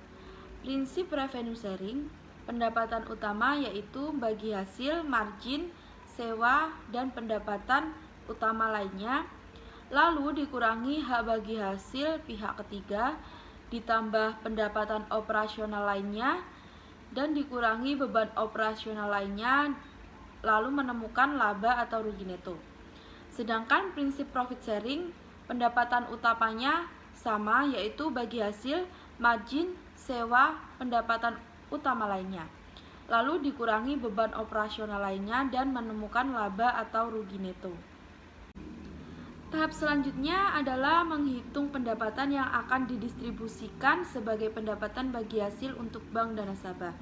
Prinsip revenue sharing, pendapatan utama yaitu bagi hasil, margin, sewa, dan pendapatan utama lainnya, lalu dikurangi hak bagi hasil pihak ketiga, ditambah pendapatan operasional lainnya, dan dikurangi beban operasional lainnya, lalu menemukan laba atau rugi neto. Sedangkan prinsip profit sharing, pendapatan utamanya sama yaitu bagi hasil, margin, sewa, pendapatan utama lainnya, lalu dikurangi beban operasional lainnya dan menemukan laba atau rugi neto. Tahap selanjutnya adalah menghitung pendapatan yang akan didistribusikan sebagai pendapatan bagi hasil untuk bank dan nasabah.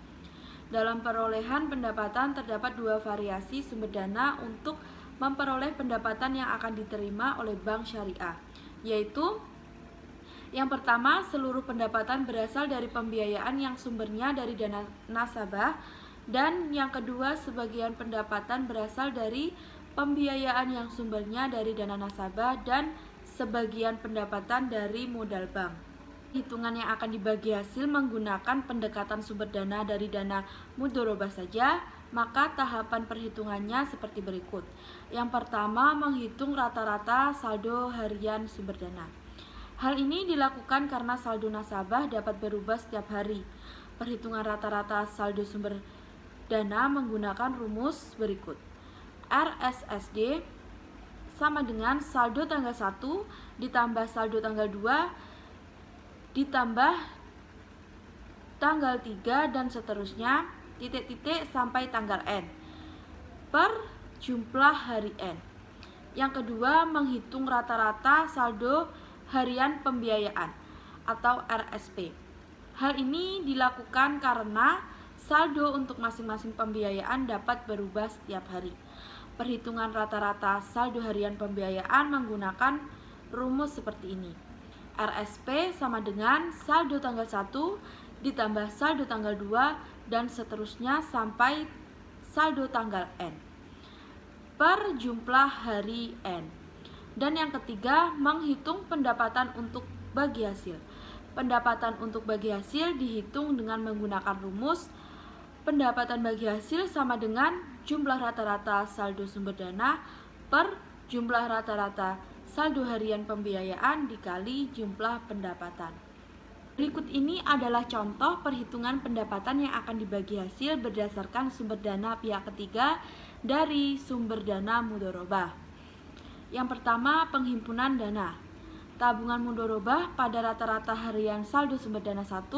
Dalam perolehan pendapatan terdapat dua variasi sumber dana untuk memperoleh pendapatan yang akan diterima oleh bank syariah, yaitu yang pertama, seluruh pendapatan berasal dari pembiayaan yang sumbernya dari dana nasabah, dan yang kedua, sebagian pendapatan berasal dari pembiayaan yang sumbernya dari dana nasabah dan sebagian pendapatan dari modal bank. Hitungan yang akan dibagi hasil menggunakan pendekatan sumber dana dari dana mudharabah saja, maka tahapan perhitungannya seperti berikut. Yang pertama, menghitung rata-rata saldo harian sumber dana. Hal ini dilakukan karena saldo nasabah dapat berubah setiap hari. Perhitungan rata-rata saldo sumber dana menggunakan rumus berikut. RSSD sama dengan saldo tanggal 1 ditambah saldo tanggal 2 ditambah tanggal 3 dan seterusnya titik-titik sampai tanggal N per jumlah hari N. Yang kedua, menghitung rata-rata saldo harian pembiayaan atau RSP. Hal ini dilakukan karena saldo untuk masing-masing pembiayaan dapat berubah setiap hari. Perhitungan rata-rata saldo harian pembiayaan menggunakan rumus seperti ini. RSP sama dengan saldo tanggal 1 ditambah saldo tanggal 2 dan seterusnya sampai saldo tanggal N per jumlah hari N. Dan yang ketiga, menghitung pendapatan untuk bagi hasil. Pendapatan untuk bagi hasil dihitung dengan menggunakan rumus pendapatan bagi hasil sama dengan jumlah rata-rata saldo sumber dana per jumlah rata-rata saldo harian pembiayaan dikali jumlah pendapatan. Berikut ini adalah contoh perhitungan pendapatan yang akan dibagi hasil berdasarkan sumber dana pihak ketiga dari sumber dana mudharabah. Yang pertama, penghimpunan dana. Tabungan mudharabah pada rata-rata harian saldo sumber dana 1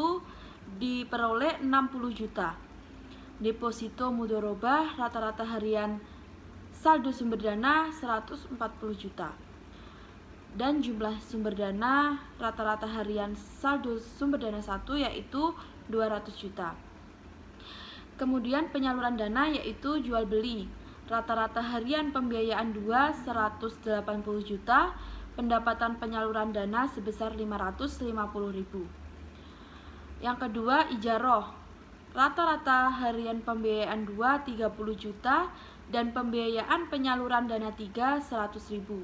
diperoleh 60 juta. Deposito mudharabah rata-rata harian saldo sumber dana 140 juta. Dan jumlah sumber dana rata-rata harian saldo sumber dana 1 yaitu 200 juta. Kemudian penyaluran dana yaitu jual beli. Rata-rata harian pembiayaan 2 180 juta, pendapatan penyaluran dana sebesar 550.000. Yang kedua, ijaroh. Rata-rata harian pembiayaan 2 30 juta dan pembiayaan penyaluran dana 3 100.000.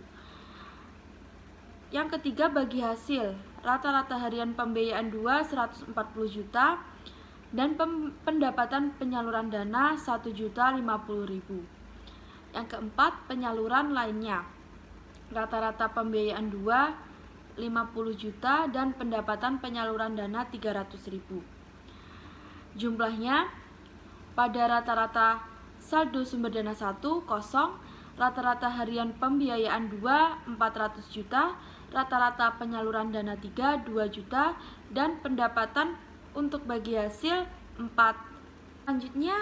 Yang ketiga, bagi hasil. Rata-rata harian pembiayaan 2 140 juta dan pendapatan penyaluran dana 1.050.000. Yang keempat, penyaluran lainnya. Rata-rata pembiayaan 2 50 juta dan pendapatan penyaluran dana 300.000. Jumlahnya pada rata-rata saldo sumber dana 1 kosong, rata-rata harian pembiayaan 2 400 juta, rata-rata penyaluran dana 3 2 juta dan pendapatan untuk bagi hasil 4. Selanjutnya,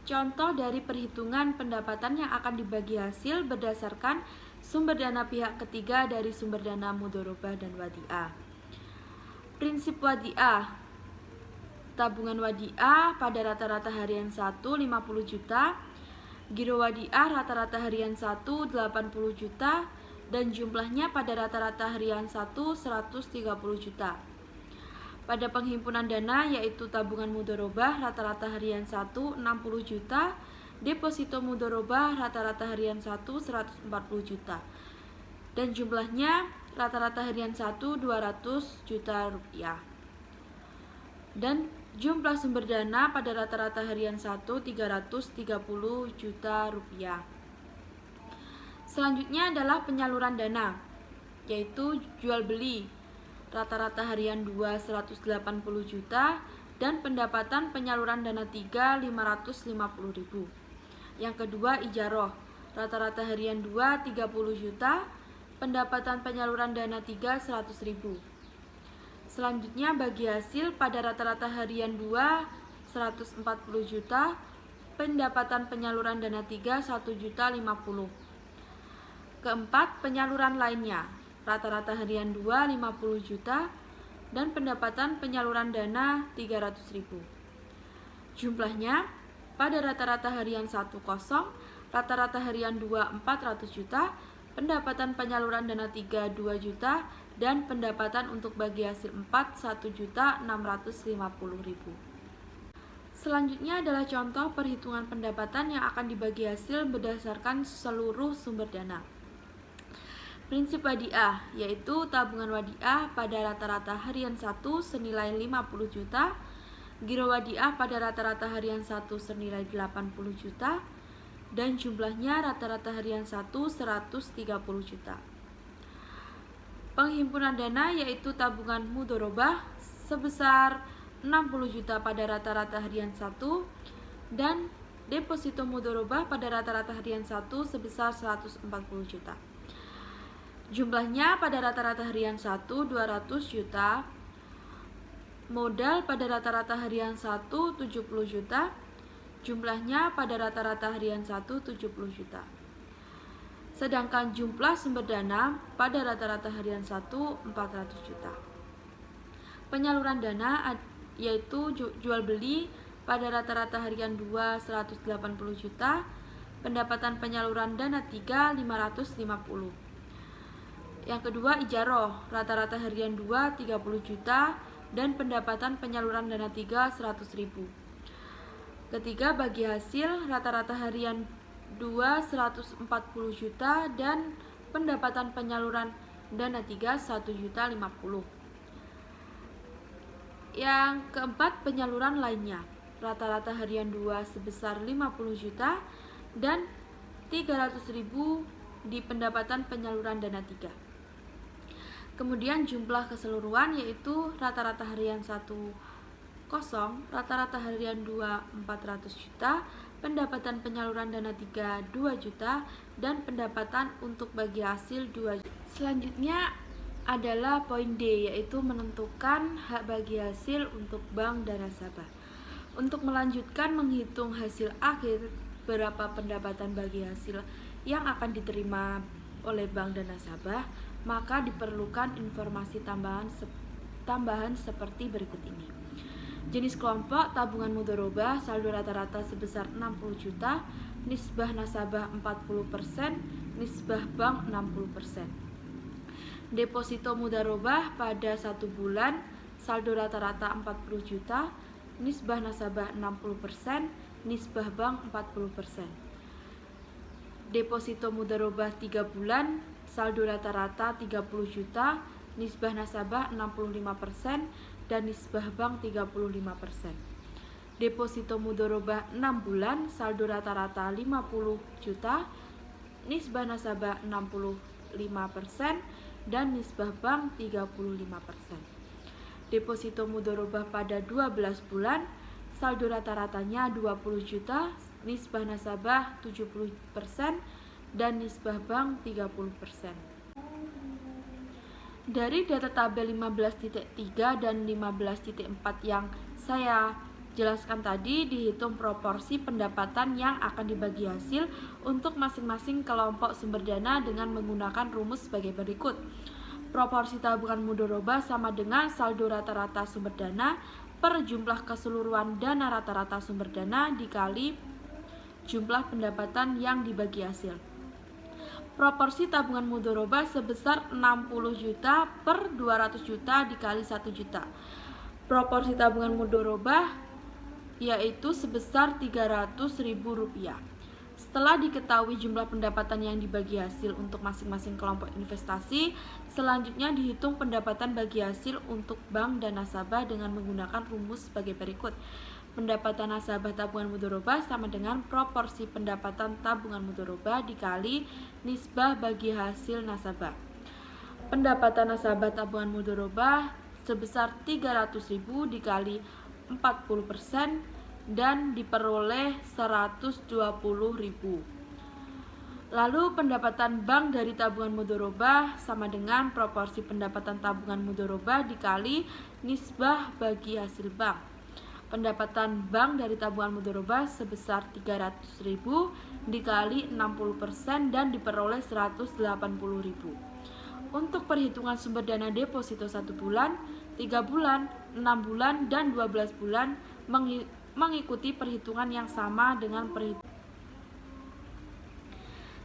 contoh dari perhitungan pendapatan yang akan dibagi hasil berdasarkan sumber dana pihak ketiga dari sumber dana mudharabah dan wadiah. Prinsip wadiah. Tabungan wadiah pada rata-rata harian 1 50 juta, giro wadiah rata-rata harian 1 80 juta dan jumlahnya pada rata-rata harian 1 130 juta. Pada penghimpunan dana yaitu tabungan mudharabah rata-rata harian 1 60 juta, deposito mudharabah rata-rata harian 1 140 juta. Dan jumlahnya rata-rata harian 1 200 juta rupiah. Dan jumlah sumber dana pada rata-rata harian 1 330 juta rupiah. Selanjutnya adalah penyaluran dana, yaitu jual beli. Rata-rata harian 2 180 juta dan pendapatan penyaluran dana 3 550.000. Yang kedua, ijaroh. Rata-rata harian 2 30 juta, pendapatan penyaluran dana 3 100.000. Selanjutnya, bagi hasil pada rata-rata harian 2 140 juta, pendapatan penyaluran dana 3 1.050.000. Keempat, penyaluran lainnya. Rata-rata harian 2 50 juta dan pendapatan penyaluran dana 300.000. Jumlahnya pada rata-rata harian 1 kosong, rata-rata harian 2 400 juta, pendapatan penyaluran dana 3 2 juta dan pendapatan untuk bagi hasil 4 1.650.000. Selanjutnya adalah contoh perhitungan pendapatan yang akan dibagi hasil berdasarkan seluruh sumber dana. Prinsip wadiah, yaitu tabungan wadiah pada rata-rata harian 1 senilai 50 juta, giro wadiah pada rata-rata harian 1 senilai 80 juta, dan jumlahnya rata-rata harian 1 130 juta. Penghimpunan dana yaitu tabungan mudharabah sebesar 60 juta pada rata-rata harian 1 dan deposito mudharabah pada rata-rata harian 1 sebesar 140 juta. Jumlahnya pada rata-rata harian 1 200 juta, modal pada rata-rata harian 1 70 juta, jumlahnya pada rata-rata harian 1 70 juta. Sedangkan jumlah sumber dana pada rata-rata harian 1 400 juta. Penyaluran dana yaitu jual beli pada rata-rata harian 2 180 juta, pendapatan penyaluran dana 3 550. Yang kedua, ijaroh. Rata-rata harian 2 30 juta dan pendapatan penyaluran dana 3 100.000. Ketiga, bagi hasil. Rata-rata harian 2 140 juta dan pendapatan penyaluran dana 3 1.050.000. Yang keempat, penyaluran lainnya. Rata-rata harian 2 sebesar 50 juta dan 300.000 di pendapatan penyaluran dana 3. Kemudian jumlah keseluruhan yaitu rata-rata harian 1 kosong, rata-rata harian 2 400 juta, pendapatan penyaluran dana 3 2 juta dan pendapatan untuk bagi hasil 2 juta. Selanjutnya adalah poin D, yaitu menentukan hak bagi hasil untuk bank dan nasabah. Untuk melanjutkan menghitung hasil akhir berapa pendapatan bagi hasil yang akan diterima oleh bank dan nasabah, maka diperlukan informasi tambahan seperti berikut ini. Jenis kelompok tabungan mudharabah saldo rata-rata sebesar 60 juta, nisbah nasabah 40%, nisbah bank 60%. Deposito mudharabah pada 1 bulan saldo rata-rata 40 juta, nisbah nasabah 60%, nisbah bank 40%. Deposito mudharabah 3 bulan saldo rata-rata 30 juta, nisbah nasabah 65% dan nisbah bank 35%. Deposito mudharabah 6 bulan saldo rata-rata 50 juta, nisbah nasabah 65% dan nisbah bank 35%. Deposito mudharabah pada 12 bulan saldo rata-ratanya 20 juta, nisbah nasabah 70% dan nisbah bank 30%. Dari data tabel 15.3 dan 15.4 yang saya jelaskan tadi, dihitung proporsi pendapatan yang akan dibagi hasil untuk masing-masing kelompok sumber dana dengan menggunakan rumus sebagai berikut. Proporsi tabungan mudharabah sama dengan saldo rata-rata sumber dana per jumlah keseluruhan dana rata-rata sumber dana dikali jumlah pendapatan yang dibagi hasil. Proporsi tabungan mudharabah sebesar 60 juta per 200 juta dikali 1 juta. Proporsi tabungan mudharabah yaitu sebesar Rp300.000. Setelah diketahui jumlah pendapatan yang dibagi hasil untuk masing-masing kelompok investasi, selanjutnya dihitung pendapatan bagi hasil untuk bank dan nasabah dengan menggunakan rumus sebagai berikut. Pendapatan nasabah tabungan mudharabah sama dengan proporsi pendapatan tabungan mudharabah dikali nisbah bagi hasil nasabah. Pendapatan nasabah tabungan mudharabah sebesar 300.000 dikali 40% dan diperoleh 120.000. Lalu pendapatan bank dari tabungan mudharabah sama dengan proporsi pendapatan tabungan mudharabah dikali nisbah bagi hasil bank. Pendapatan bank dari tabungan mudharabah sebesar 300.000 dikali 60% dan diperoleh 180.000. Untuk perhitungan sumber dana deposito 1 bulan, 3 bulan, 6 bulan, dan 12 bulan mengikuti perhitungan yang sama dengan perhitungan.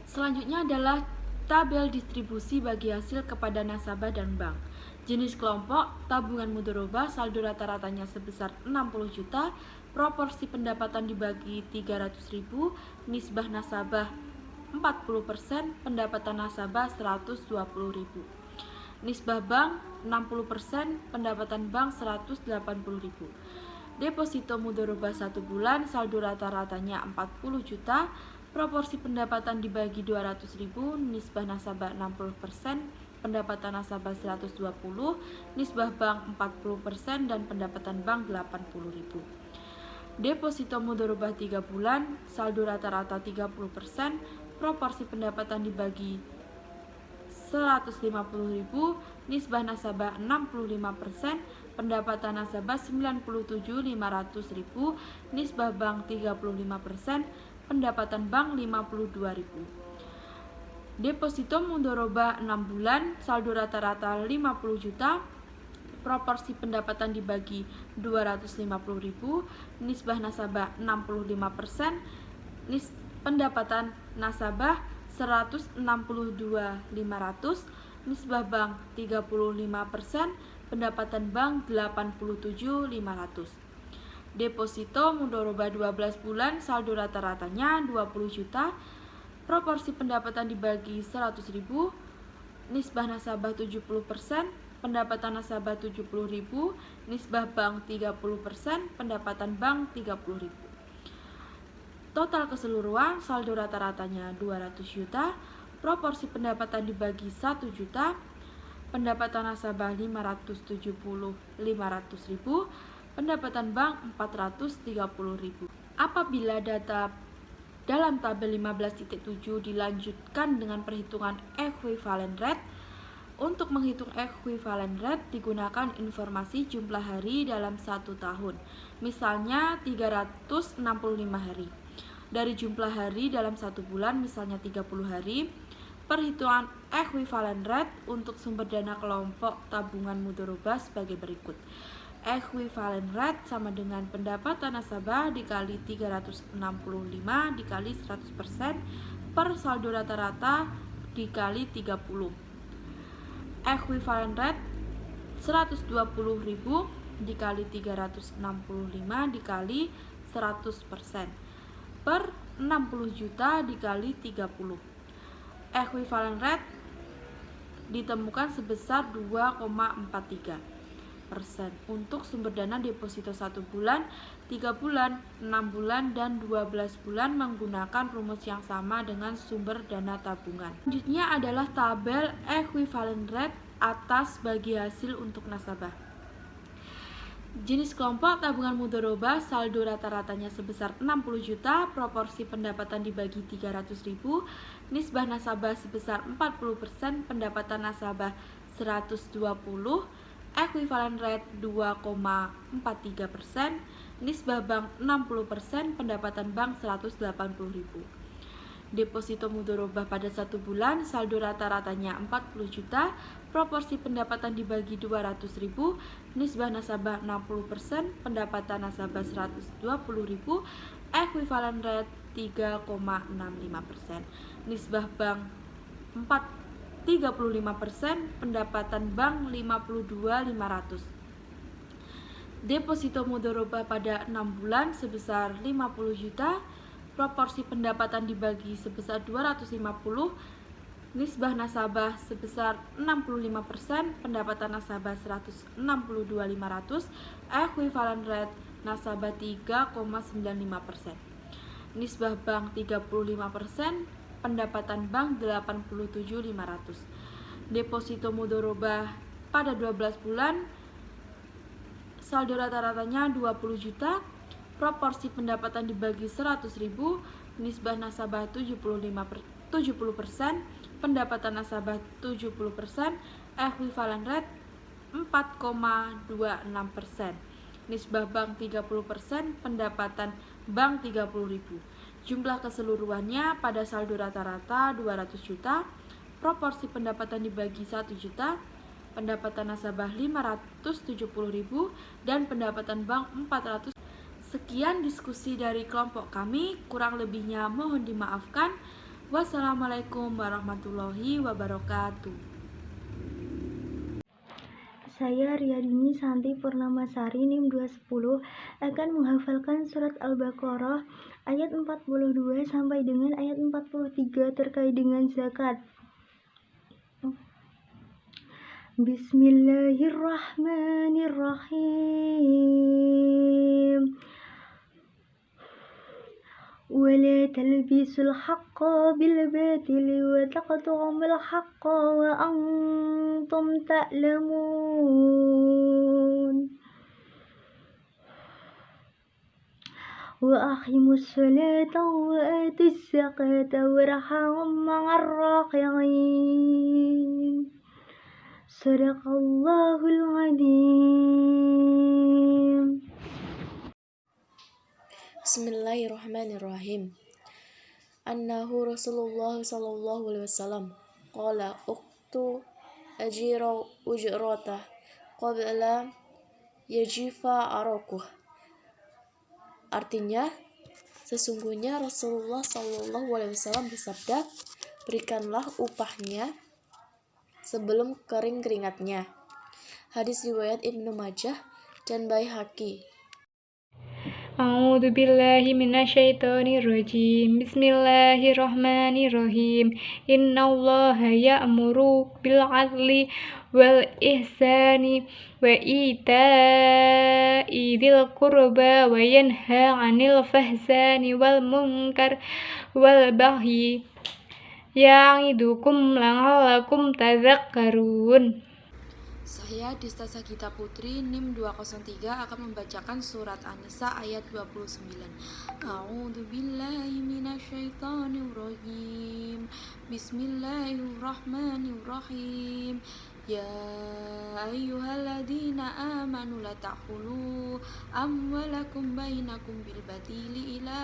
Selanjutnya adalah tabel distribusi bagi hasil kepada nasabah dan bank. Jenis kelompok tabungan mudharabah saldo rata-ratanya sebesar 60 juta, proporsi pendapatan dibagi 300.000, nisbah nasabah 40%, pendapatan nasabah 120.000. Nisbah bank 60%, pendapatan bank 180.000. Deposito mudharabah 1 bulan saldo rata-ratanya 40 juta, proporsi pendapatan dibagi 200.000, nisbah nasabah 60%, pendapatan nasabah 120, nisbah bank 40% dan pendapatan bank 80.000. Deposito mudharabah 3 bulan saldo rata-rata 30%, proporsi pendapatan dibagi 150.000, nisbah nasabah 65%, pendapatan nasabah 97.500.000, nisbah bank 35%, pendapatan bank 52.000. Deposito mudharabah 6 bulan saldo rata-rata 50 juta, proporsi pendapatan dibagi 250.000, nisbah nasabah 65%, pendapatan nasabah 162.500, nisbah bank 35%, pendapatan bank 87.500. Deposito mudharabah 12 bulan saldo rata-ratanya 20 juta, proporsi pendapatan dibagi 100.000, nisbah nasabah 70%, pendapatan nasabah 70.000, nisbah bank 30%, pendapatan bank 30.000. Total keseluruhan saldo rata-ratanya 200 juta, proporsi pendapatan dibagi 1 juta, pendapatan nasabah 570.500.000, pendapatan bank 430.000. Apabila data dalam tabel 15.7 dilanjutkan dengan perhitungan equivalent rate, untuk menghitung equivalent rate digunakan informasi jumlah hari dalam 1 tahun, misalnya 365 hari. dari jumlah hari dalam satu bulan, misalnya 30 hari. Perhitungan equivalent rate untuk sumber dana kelompok tabungan mudharabah sebagai berikut. Equivalent rate sama dengan pendapatan nasabah dikali 365 dikali 100% per saldo rata-rata dikali 30. Equivalent rate 120.000 dikali 365 dikali 100% per 60 juta dikali 30. Equivalent rate ditemukan sebesar 2,43% untuk sumber dana deposito 1 bulan, 3 bulan, 6 bulan, dan 12 bulan menggunakan rumus yang sama dengan sumber dana tabungan. Selanjutnya adalah tabel equivalent rate atas bagi hasil untuk nasabah. Jenis kelompok tabungan mudharabah saldo rata-ratanya sebesar 60 juta, proporsi pendapatan dibagi 300.000, nisbah nasabah sebesar 40%, pendapatan nasabah 120, equivalent rate 2,43%, nisbah bank 60%, pendapatan bank 180.000. Deposito mudharabah pada 1 bulan, saldo rata-ratanya 40 juta, proporsi pendapatan dibagi 200.000, nisbah nasabah 60%, pendapatan nasabah 120.000, equivalent rate 3,65%, nisbah bank 35%, pendapatan bank 52.500. Deposito mudharabah pada 6 bulan sebesar 50 juta, proporsi pendapatan dibagi sebesar 250, nisbah nasabah sebesar 65%, pendapatan nasabah 162.500, equivalent rate nasabah 3,95%, nisbah bank 35%, pendapatan bank 87.500. Deposito mudharabah pada 12 bulan, saldo rata-ratanya 20 juta, proporsi pendapatan dibagi 100.000, nisbah nasabah 70%, pendapatan nasabah 70%, equivalent rate 4,26%, nisbah bank 30%, pendapatan bank 30.000. Jumlah keseluruhannya pada saldo rata-rata 200 juta, proporsi pendapatan dibagi 1 juta, pendapatan nasabah 570.000, dan pendapatan bank 400. Sekian diskusi dari kelompok kami, kurang lebihnya mohon dimaafkan. Wassalamualaikum warahmatullahi wabarakatuh. Saya Riyadini Santi Purnamasari NIM 210 akan menghafalkan surat Al-Baqarah ayat 42 sampai dengan ayat 43 terkait dengan zakat. Bismillahirrahmanirrahim. ولا تلبسوا الحق بالباطل وتقطعوا الحق وأنتم تعلمون وأقيموا الصلاة وآتوا الزكاة واركعوا مع الراكعين صدق الله العظيم. Bismillahirrahmanirrahim. Annahu Rasulullah sallallahu alaihi wasallam qala uqtu ajira ujratah qabla yajifa arakuh. Artinya, sesungguhnya Rasulullah sallallahu alaihi wasallam bersabda, berikanlah upahnya sebelum kering keringatnya. Hadis riwayat Ibnu Majah dan Baihaqi. A'udzu billahi minasyaitonir rajim. Bismillahirrahmanirrahim. Innallaha ya'muru bil 'adli wal ihsani wa ita'i dzil qurba wa yanha 'anil fahsani wal munkar wal baghi ya'idukum la'allakum tadhakkarun. Saya Dista Sagita Putri NIM 203 akan membacakan surat An-Nisa ayat 29. A'udzu billahi minasyaitonir rajim. Bismillahirrahmanirrahim. يا أيها الذين آمنوا لا تأكلوا أموالكم بينكم بالباطل إلى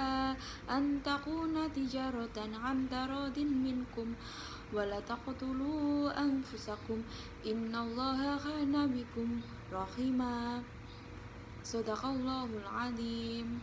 أن تكون تجارة عن تراض منكم ولا تقتلوا أنفسكم إن الله كان بكم رحيما. صدق الله العظيم.